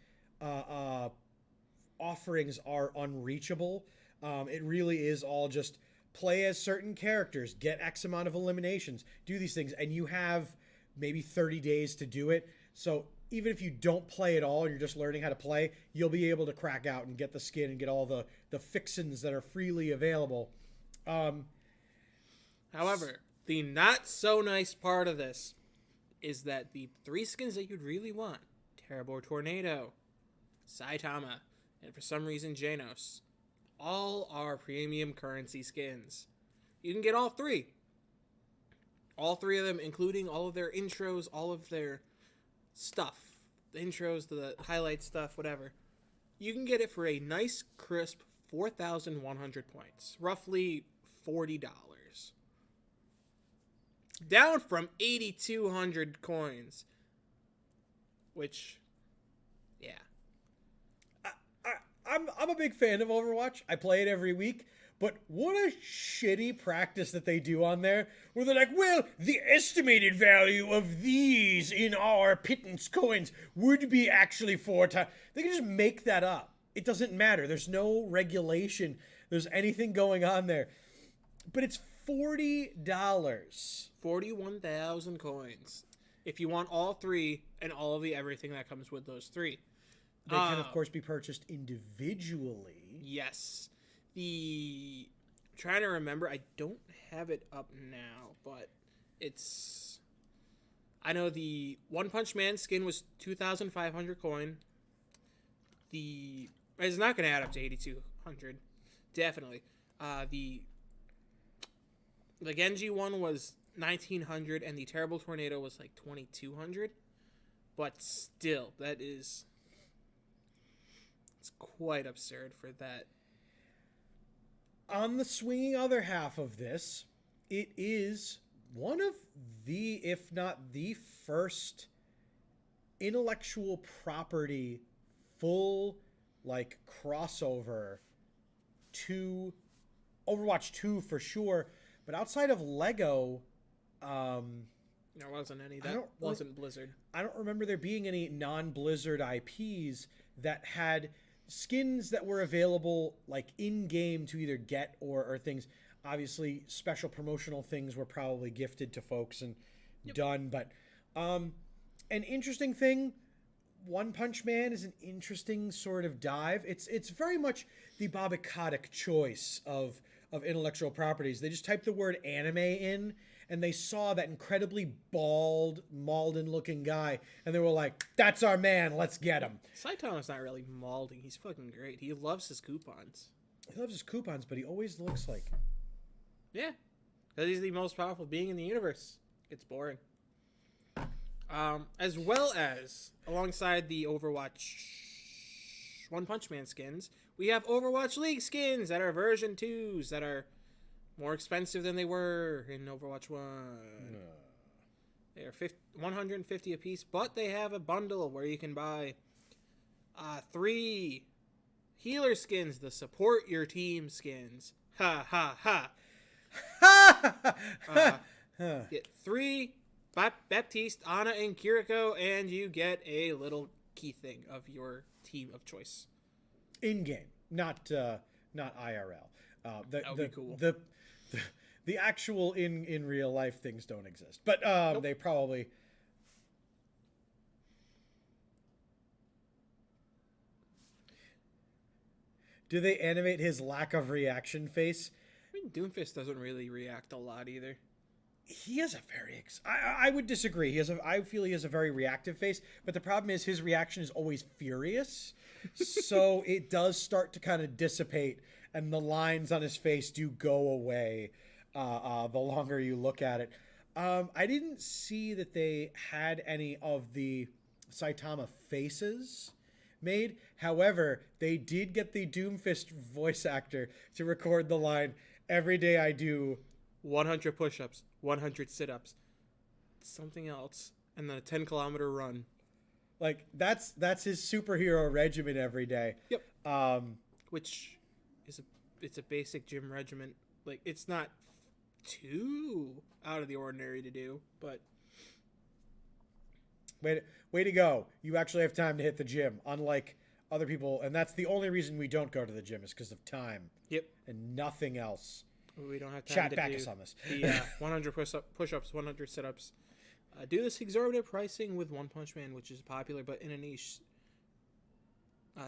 offerings are unreachable. It really is all just play as certain characters, get X amount of eliminations, do these things, and you have maybe 30 days to do it. So even if you don't play at all and you're just learning how to play, you'll be able to crack out and get the skin and get all the fixins that are freely available. However, the not so nice part of this is that the 3 skins that you'd really want, Terrible Tornado, Saitama, and for some reason Janos, all are premium currency skins. You can get all 3. All 3 of them, including all of their intros, all of their stuff. The intros, the highlight stuff, whatever. You can get it for a nice, crisp 4,100 points. Roughly $40. Down from 8,200 coins. Which, yeah. I'm a big fan of Overwatch. I play it every week. But what a shitty practice that they do on there, where they're like, well, the estimated value of these in our pittance coins would be actually 4 times. They can just make that up. It doesn't matter. There's no regulation. There's anything going on there. But it's $40. 41,000 coins. If you want all 3 and all of the everything that comes with those 3. They can, of course, be purchased individually. Yes. Trying to remember, I don't have it up now, but it's, I know the One Punch Man skin was 2,500 coin. It's not going to add up to 8,200, definitely. The Genji one was 1,900, and the Terrible Tornado was like 2,200, but still, it's quite absurd for that. On the swinging other half of this, it is one of the, if not the first, intellectual property full, like, crossover to Overwatch 2 for sure. But outside of Lego, there wasn't any. That wasn't Blizzard. I don't remember there being any non-Blizzard IPs that had skins that were available like in-game to either get or things. Obviously, special promotional things were probably gifted to folks and done. But an interesting thing, One Punch Man is an interesting sort of dive. It's very much the Bob-Kotick choice of intellectual properties. They just typed the word anime in, and they saw that incredibly bald, Malden-looking guy, and they were like, that's our man, let's get him. Saitama's not really malding. He's fucking great. He loves his coupons. He loves his coupons, but he always looks like... Yeah, because he's the most powerful being in the universe. It's boring. As well as, alongside the Overwatch One Punch Man skins, we have Overwatch League skins that are version 2s that are more expensive than they were in Overwatch 1. They are 150 a piece, but they have a bundle where you can buy 3 healer skins, the support your team skins. Ha ha ha. Get 3 Baptiste, Ana, and Kiriko, and you get a little key thing of your team of choice. In game, not IRL. That would be cool. The actual in real life things don't exist, but Nope. They probably. Do they animate his lack of reaction face? I mean, Doomfist doesn't really react a lot either. He has a very... I would disagree. I feel he has a very reactive face, but the problem is his reaction is always furious. So it does start to kind of dissipate, and the lines on his face do go away the longer you look at it. I didn't see that they had any of the Saitama faces made. However, they did get the Doomfist voice actor to record the line, "Every day I do 100 push-ups, 100 sit-ups, something else, and then a 10-kilometer run." Like that's his superhero regimen every day. Yep. Which is it's a basic gym regimen. Like, it's not too out of the ordinary to do, but way to go. You actually have time to hit the gym, unlike other people, and that's the only reason we don't go to the gym is because of time. Yep. And nothing else. We don't have time chat to back do us on this. the 100 push-ups, 100 sit-ups. Do this exorbitant pricing with One Punch Man, which is popular but in a niche.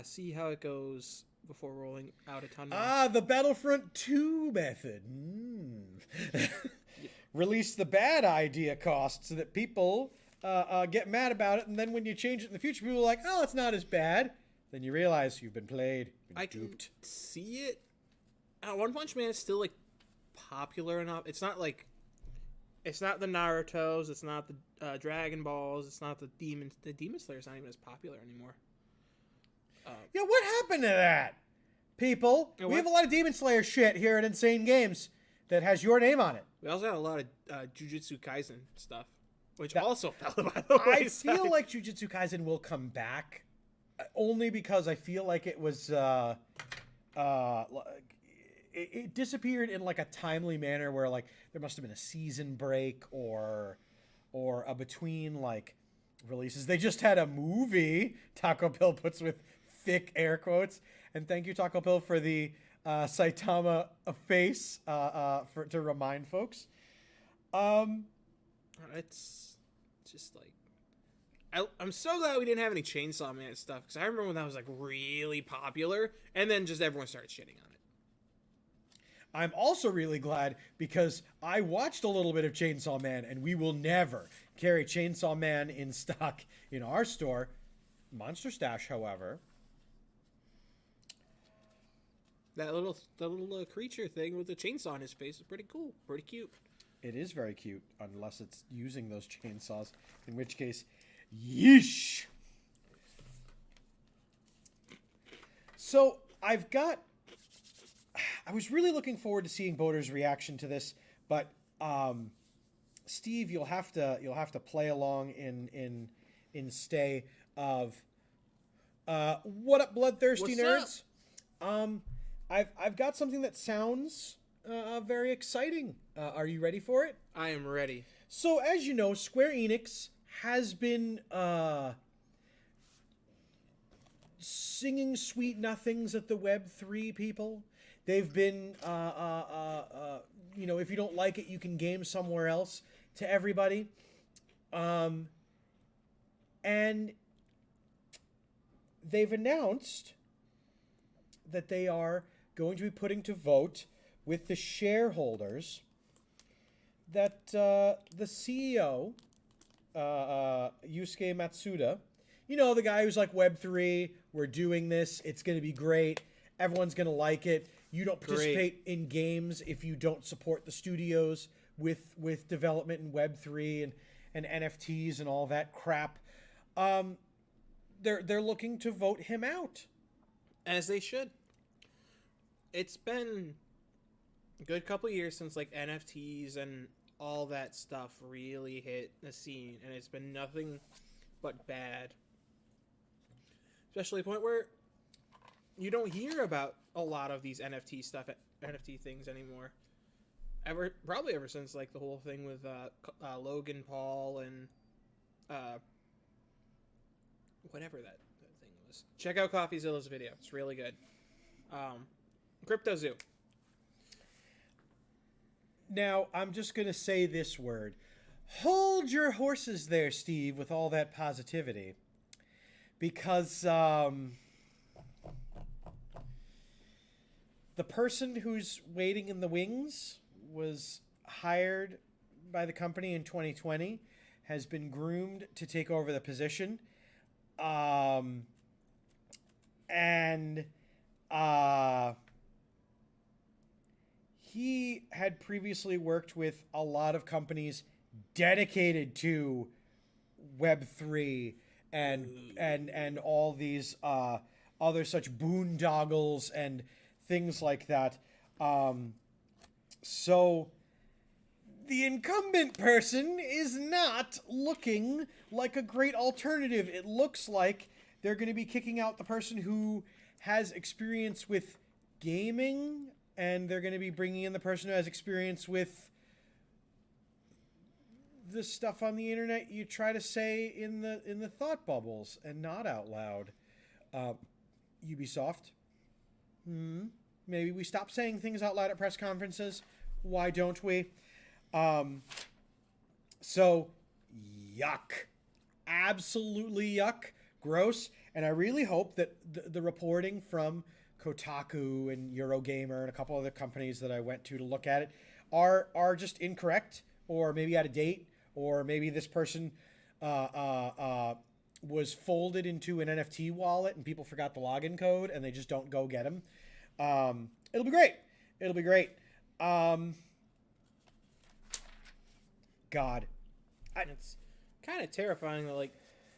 See how it goes before rolling out a ton more. The Battlefront 2 method. Release the bad idea cost so that people get mad about it, and then when you change it in the future, people are like, oh, it's not as bad. Then you realize you've been played. I duped. Can see it. One Punch Man is still like popular enough. It's not like, it's not the Naruto's, it's not the Dragon Balls, it's not the Demon. The Demon Slayer's not even as popular anymore. Yeah, what happened to that? People, we have a lot of Demon Slayer shit here at Insane Games that has your name on it. We also had a lot of Jujutsu Kaisen stuff, which also fell by the way. I feel like Jujutsu Kaisen will come back, only because I feel like it was it disappeared in like a timely manner where like there must have been a season break or a between like releases. They just had a movie, Taco Pill puts with thick air quotes, and thank you Taco Pill for the Saitama face to remind folks. It's just like I'm so glad we didn't have any Chainsaw Man stuff, because I remember when that was like really popular, and then just everyone started shitting on it. I'm also really glad because I watched a little bit of Chainsaw Man, and we will never carry Chainsaw Man in stock in our store. Monster Stash, however. That little creature thing with the chainsaw in his face is pretty cool. Pretty cute. It is very cute, unless it's using those chainsaws, in which case, yeesh. So I was really looking forward to seeing Boater's reaction to this, but Steve, you'll have to play along in stay of what up, bloodthirsty nerds? Up? I've got something that sounds very exciting. Are you ready for it? I am ready. So, as you know, Square Enix has been singing sweet nothings at the Web3 people. They've been, if you don't like it, you can game somewhere else to everybody. And they've announced that they are going to be putting to vote with the shareholders that the CEO, Yusuke Matsuda, the guy who's like Web3, we're doing this, it's going to be great, everyone's going to like it, you don't participate in games if you don't support the studios with development in Web3 and NFTs and all that crap. They're looking to vote him out. As they should. It's been a good couple years since like NFTs and all that stuff really hit the scene, and it's been nothing but bad. Especially the point where you don't hear about a lot of these NFT things anymore. Probably ever since like the whole thing with Logan Paul and whatever that thing was. Check out CoffeeZilla's video; it's really good. Crypto Zoo. Now, I'm just going to say this word. Hold your horses there, Steve, with all that positivity. Because the person who's waiting in the wings was hired by the company in 2020, has been groomed to take over the position. He had previously worked with a lot of companies dedicated to Web3 and all these other such boondoggles and things like that. So the incumbent person is not looking like a great alternative. It looks like they're going to be kicking out the person who has experience with gaming, and they're going to be bringing in the person who has experience with the stuff on the internet you try to say in the thought bubbles and not out loud. Ubisoft. Maybe we stop saying things out loud at press conferences. Why don't we? So, yuck. Absolutely yuck. Gross. And I really hope that the reporting from Kotaku and Eurogamer and a couple other companies that I went to look at it are just incorrect, or maybe out of date, or maybe this person was folded into an NFT wallet and people forgot the login code and they just don't go get them. It'll be great. It'll be great. God. It's kind of terrifying that, like,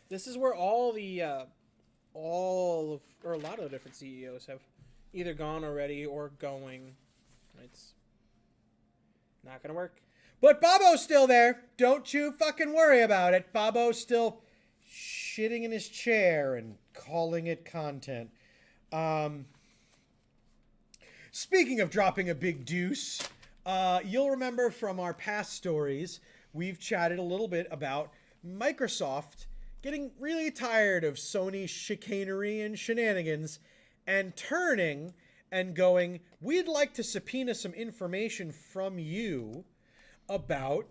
this is where all a lot of the different CEOs have either gone already or going. It's not going to work. But Bobo's still there. Don't you fucking worry about it. Bobo's still shitting in his chair and calling it content. Speaking of dropping a big deuce, you'll remember from our past stories, we've chatted a little bit about Microsoft getting really tired of Sony's chicanery and shenanigans and turning and going, we'd like to subpoena some information from you about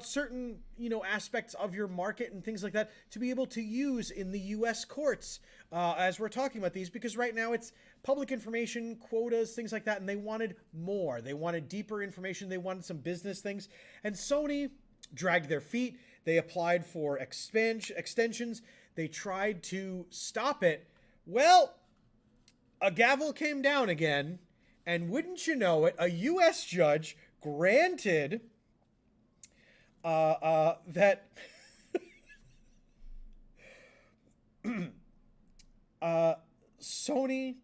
certain, aspects of your market and things like that to be able to use in the U.S. courts as we're talking about these, because right now it's public information, quotas, things like that, and they wanted more. They wanted deeper information. They wanted some business things. And Sony dragged their feet. They applied for extensions. They tried to stop it. Well, a gavel came down again, and wouldn't you know it, a U.S. judge granted that Sony,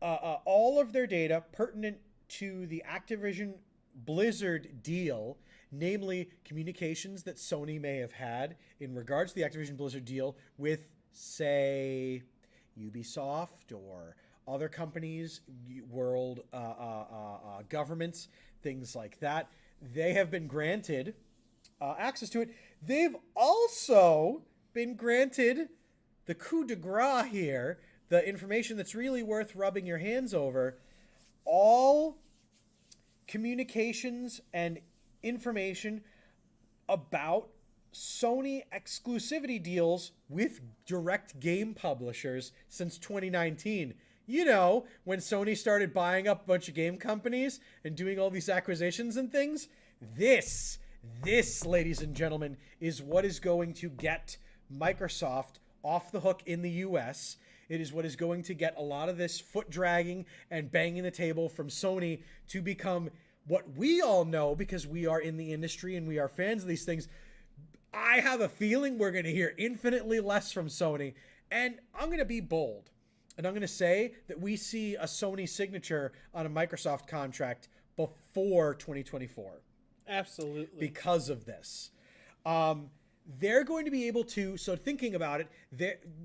all of their data pertinent to the Activision Blizzard deal, namely communications that Sony may have had in regards to the Activision Blizzard deal with, say, Ubisoft or other companies, world governments, things like that. They have been granted access to it. They've also been granted the coup de grace here, the information that's really worth rubbing your hands over. All communications and information about Sony exclusivity deals with direct game publishers since 2019. You know, when Sony started buying up a bunch of game companies and doing all these acquisitions and things. This, ladies and gentlemen, is what is going to get Microsoft off the hook in the US. It is what is going to get a lot of this foot dragging and banging the table from Sony to become what we all know, because we are in the industry and we are fans of these things. I have a feeling we're going to hear infinitely less from Sony, and I'm going to be bold. And I'm going to say that we see a Sony signature on a Microsoft contract before 2024. Absolutely. Because of this. They're going to be able to, so thinking about it,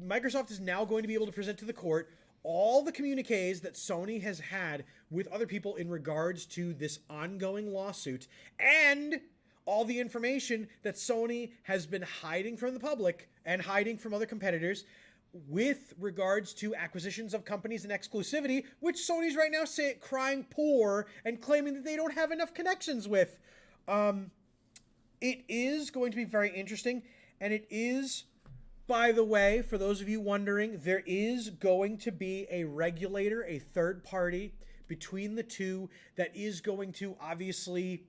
Microsoft is now going to be able to present to the court all the communiques that Sony has had with other people in regards to this ongoing lawsuit, and all the information that Sony has been hiding from the public and hiding from other competitors with regards to acquisitions of companies and exclusivity, which Sony's right now crying poor and claiming that they don't have enough connections with. It is going to be very interesting, and it is, by the way, for those of you wondering, there is going to be a regulator, a third party between the two that is going to obviously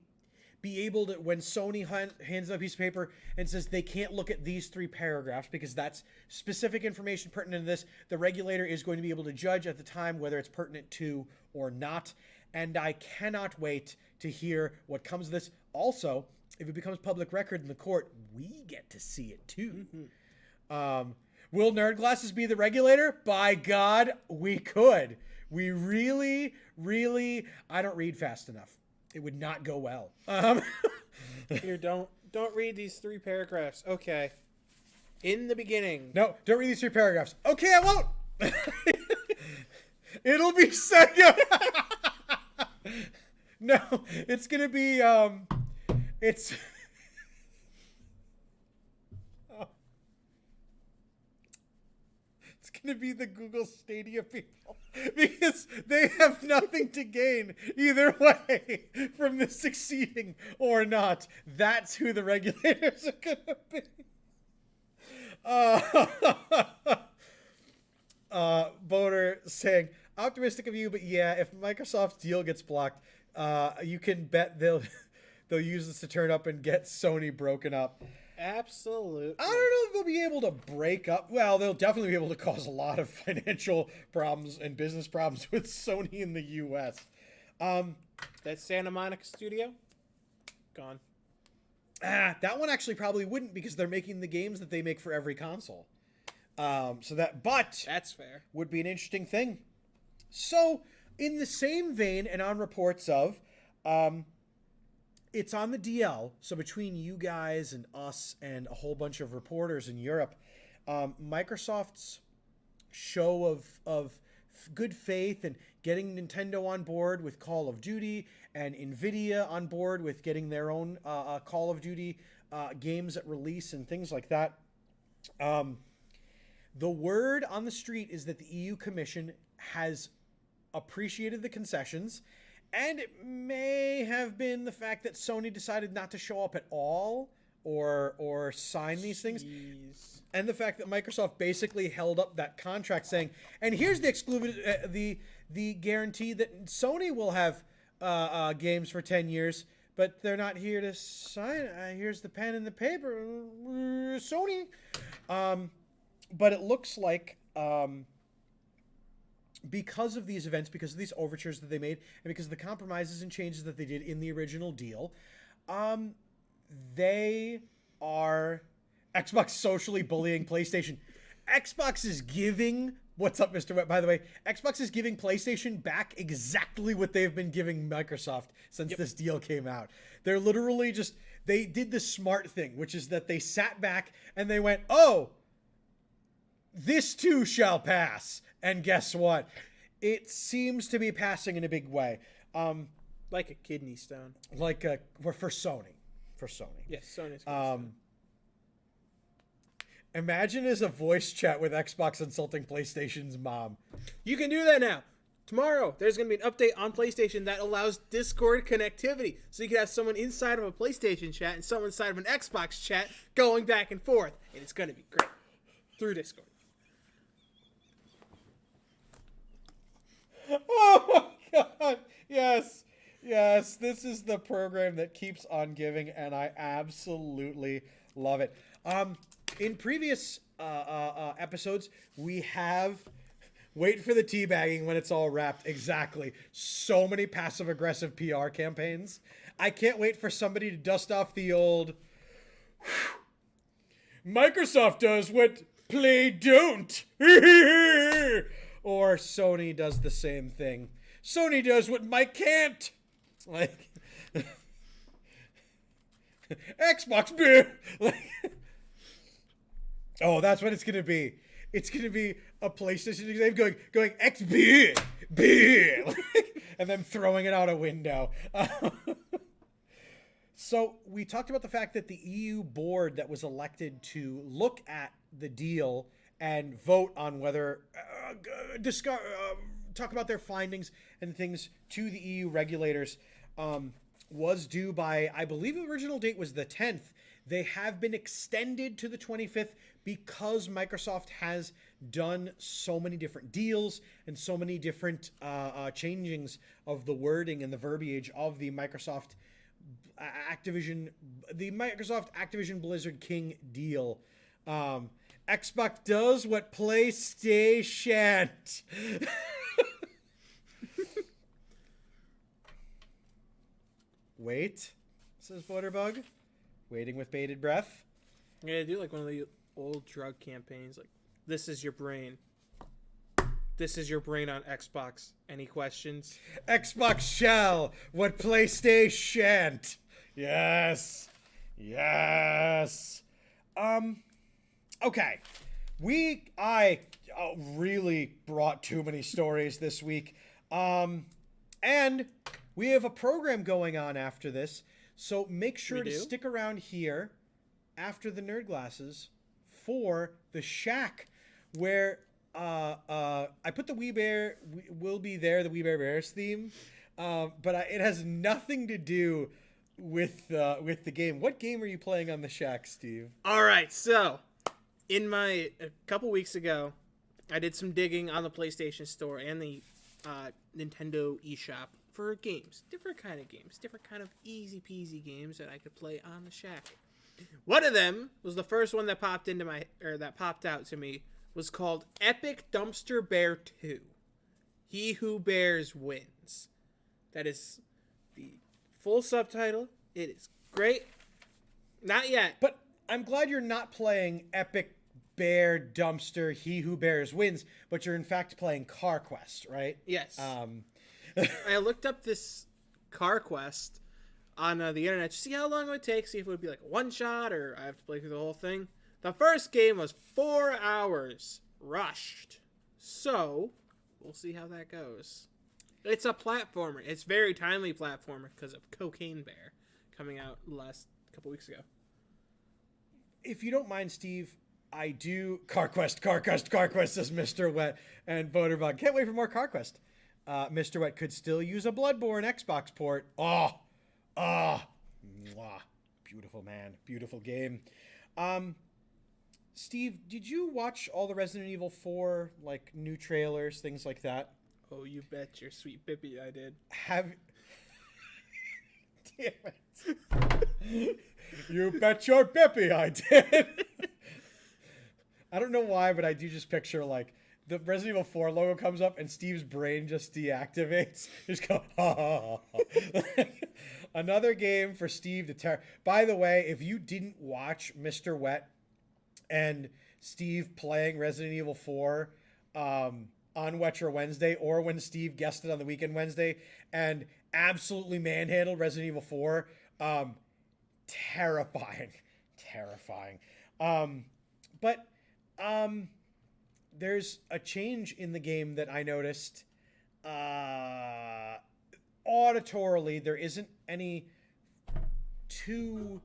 be able to, when Sony hands them a piece of paper and says they can't look at these 3 paragraphs because that's specific information pertinent to this, the regulator is going to be able to judge at the time whether it's pertinent to or not. And I cannot wait to hear what comes of this. Also, if it becomes public record in the court, we get to see it too. Mm-hmm. Will Nerd Glasses be the regulator? By God, we could. We really, I don't read fast enough. It would not go well. Here, don't read these 3 paragraphs. Okay. In the beginning. No, don't read these 3 paragraphs. Okay, I won't. It'll be Sega. No, it's gonna be it's it's gonna be the Google Stadia people, because they They have nothing to gain either way from this succeeding or not. That's who the regulators are going to be. Boner saying, optimistic of you, but yeah, if Microsoft's deal gets blocked, you can bet they'll use this to turn up and get Sony broken up. Absolutely. I don't know if they'll be able to break up. Well, they'll definitely be able to cause a lot of financial problems and business problems with Sony in the U.S. That Santa Monica studio? Gone. That one actually probably wouldn't because they're making the games that they make for every console. But that's fair. Would be an interesting thing. So, in the same vein, and on reports of, it's on the DL. So between you guys and us and a whole bunch of reporters in Europe, Microsoft's show of good faith and getting Nintendo on board with Call of Duty and Nvidia on board with getting their own Call of Duty games at release and things like that. The word on the street is that the EU Commission has appreciated the concessions, and it may have been the fact that Sony decided not to show up at all or sign these things. And the fact that Microsoft basically held up that contract saying, and here's the exclusive, the guarantee that Sony will have games for 10 years, but they're not here to sign. Here's the pen and the paper. Sony. But it looks like because of these events, because of these overtures that they made, and because of the compromises and changes that they did in the original deal, they are Xbox socially bullying PlayStation. Xbox is giving, what's up, Mr. Wet, by the way, Xbox is giving PlayStation back exactly what they've been giving Microsoft since this deal came out. They're literally just, they did the smart thing, which is that they sat back and they went, oh, this too shall pass. And guess what? It seems to be passing in a big way. Like a kidney stone. Like for Sony. For Sony. Yes, Sony's stone. Imagine as a voice chat with Xbox insulting PlayStation's mom. You can do that now. Tomorrow, there's going to be an update on PlayStation that allows Discord connectivity. So you can have someone inside of a PlayStation chat and someone inside of an Xbox chat going back and forth. And it's going to be great. Through Discord. Oh my god. Yes. Yes. This is the program that keeps on giving, and I absolutely love it. In previous episodes, we have wait for the teabagging when it's all wrapped. Exactly. So many passive-aggressive PR campaigns. I can't wait for somebody to dust off the old Microsoft does what Play don't. Or Sony does the same thing. Sony does what Mike can't. Like Xbox beer. Oh, that's what it's gonna be. It's gonna be a PlayStation executive going X beer, and then throwing it out a window. So we talked about the fact that the EU board that was elected to look at the deal and vote on whether talk about their findings and things to the EU regulators was due by, I believe the original date was the 10th. They have been extended to the 25th because Microsoft has done so many different deals and so many different changings of the wording and the verbiage of the Microsoft Activision Blizzard King deal. Xbox does what PlayStation. Wait, says Butterbug, waiting with bated breath. I'm gonna do like one of the old drug campaigns, like this is your brain. This is your brain on Xbox. Any questions? Xbox shall what PlayStation. Yes. Yes. Okay. I really brought too many stories this week. And we have a program going on after this. So make sure to stick around here after the Nerd Glasses for the Shack, where I put the We Bear Will Be There, the We Bear Bears theme, but it has nothing to do with the game. What game are you playing on the Shack, Steve? All right, so a couple weeks ago, I did some digging on the PlayStation Store and the Nintendo eShop for games, different kind of easy peasy games that I could play on the Shack. One of them was the first one that popped out to me, was called Epic Dumpster Bear 2. He Who Bears Wins. That is the full subtitle. It is great. Not yet. But I'm glad you're not playing Epic Bear Dumpster He Who Bears Wins, but you're in fact playing Car Quest, right? Yes. I looked up this Car Quest on the internet to see how long it would take, see if it would be like a one shot or I have to play through the whole thing. The first game was 4 hours, rushed. So, we'll see how that goes. It's a platformer. It's very timely platformer because of Cocaine Bear coming out last couple weeks ago. If you don't mind, Steve, I do Car Quest, says Mr. Wet and Voterbug. Can't wait for more Car Quest. Mr. Wet could still use a Bloodborne Xbox port. Mwah. Beautiful, man. Beautiful game. Steve, did you watch all the Resident Evil 4, like, new trailers, things like that? Oh, you bet your sweet bippy I did. Damn it. You bet your bippy I did. I don't know why, but I do just picture, like, the Resident Evil 4 logo comes up and Steve's brain just deactivates. Just go, ha, ha, ha. Another game for Steve to tear. By the way, if you didn't watch Mr. Wet and Steve playing Resident Evil 4 on Wetcher Wednesday, or when Steve guested on the Weekend Wednesday and absolutely manhandled Resident Evil 4, terrifying. But there's a change in the game that I noticed. Auditorily, there isn't any too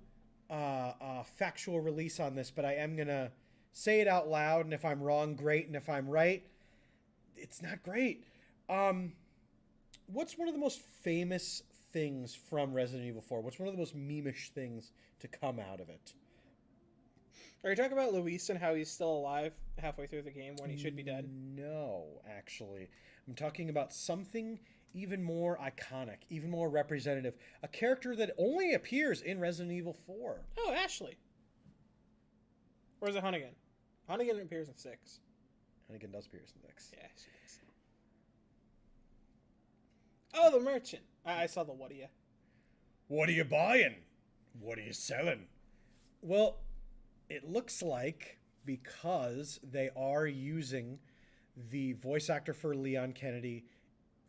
factual release on this, but I am gonna say it out loud, and if I'm wrong, great, and if I'm right, it's not great. What's one of the most famous things from Resident Evil 4? What's one of the most meme-ish things to come out of it? Are you talking about Luis and how he's still alive halfway through the game when he should be dead? No, actually. I'm talking about something even more iconic, even more representative. A character that only appears in Resident Evil 4. Oh, Ashley. Or is it Hunnigan? Hunnigan appears in 6. Hunnigan does appear in 6. Yeah, she does. Oh, the merchant. I saw the what are you? What are you buying? What are you selling? Well, it looks like because they are using the voice actor for Leon Kennedy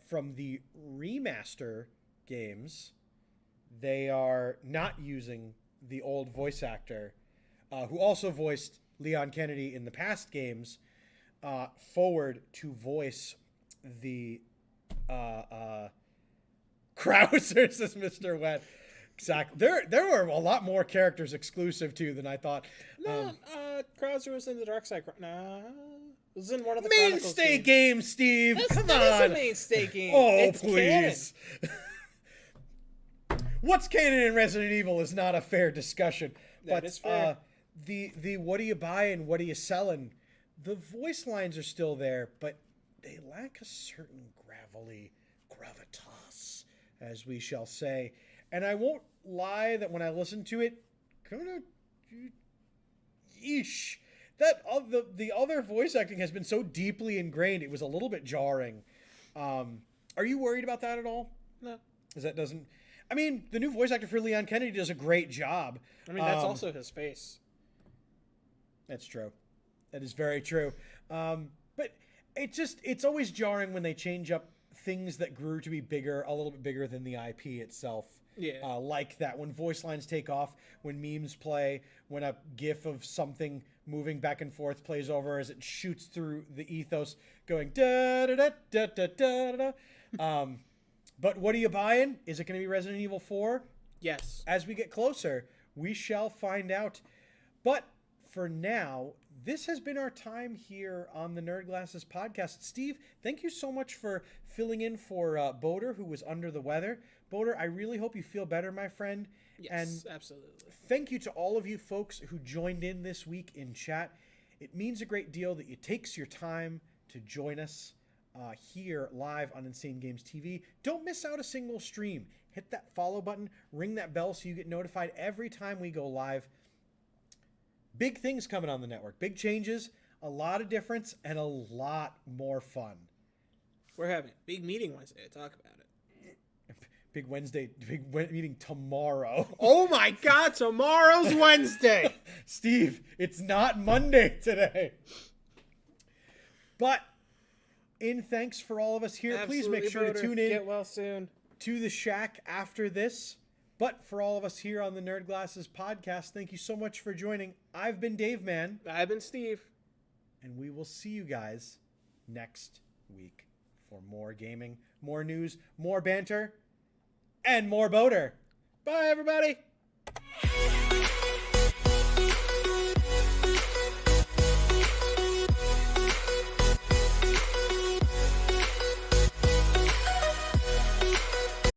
from the remaster games, they are not using the old voice actor who also voiced Leon Kennedy in the past games forward to voice the Krauser, says Mr. Wet. Exactly. There were a lot more characters exclusive to than I thought. No, Krauser was in the Dark Side. Nah, it was in one of the mainstay games, Steve. Come on, that is a mainstay game. Oh, it's please. What's canon in Resident Evil is not a fair discussion. That is fair. The what are you buying? What are you selling? The voice lines are still there, but they lack a certain gravitas, as we shall say. And I won't lie that when I listen to it, kind of, yeesh. That the other voice acting has been so deeply ingrained, it was a little bit jarring. Are you worried about that at all? No. Because that doesn't... I mean, the new voice actor for Leon Kennedy does a great job. I mean, that's also his face. That's true. That is very true. But it's always jarring when they change up things that grew to be bigger, a little bit bigger than the IP itself. Yeah. Like that, when voice lines take off, when memes play, when a gif of something moving back and forth plays over as it shoots through the ethos, going da da da da da da da. But what are you buying? Is it going to be Resident Evil 4? Yes. As we get closer, we shall find out. But for now, this has been our time here on the Nerd Glasses podcast. Steve, thank you so much for filling in for Boder, who was under the weather. Boder, I really hope you feel better, my friend. Yes, and absolutely. Thank you to all of you folks who joined in this week in chat. It means a great deal that you takes your time to join us here live on Insane Games TV. Don't miss out a single stream. Hit that follow button, ring that bell so you get notified every time we go live. Big things coming on the network. Big changes, a lot of difference, and a lot more fun. We're having a big meeting Wednesday to talk about it. Big meeting tomorrow. Oh my God, tomorrow's Wednesday. Steve, it's not Monday today. But in thanks for all of us here, please make sure to tune in. Get well soon. To the Shack after this. But for all of us here on the Nerd Glasses podcast, thank you so much for joining. I've been Dave Man. I've been Steve. And we will see you guys next week for more gaming, more news, more banter, and more Boder. Bye, everybody.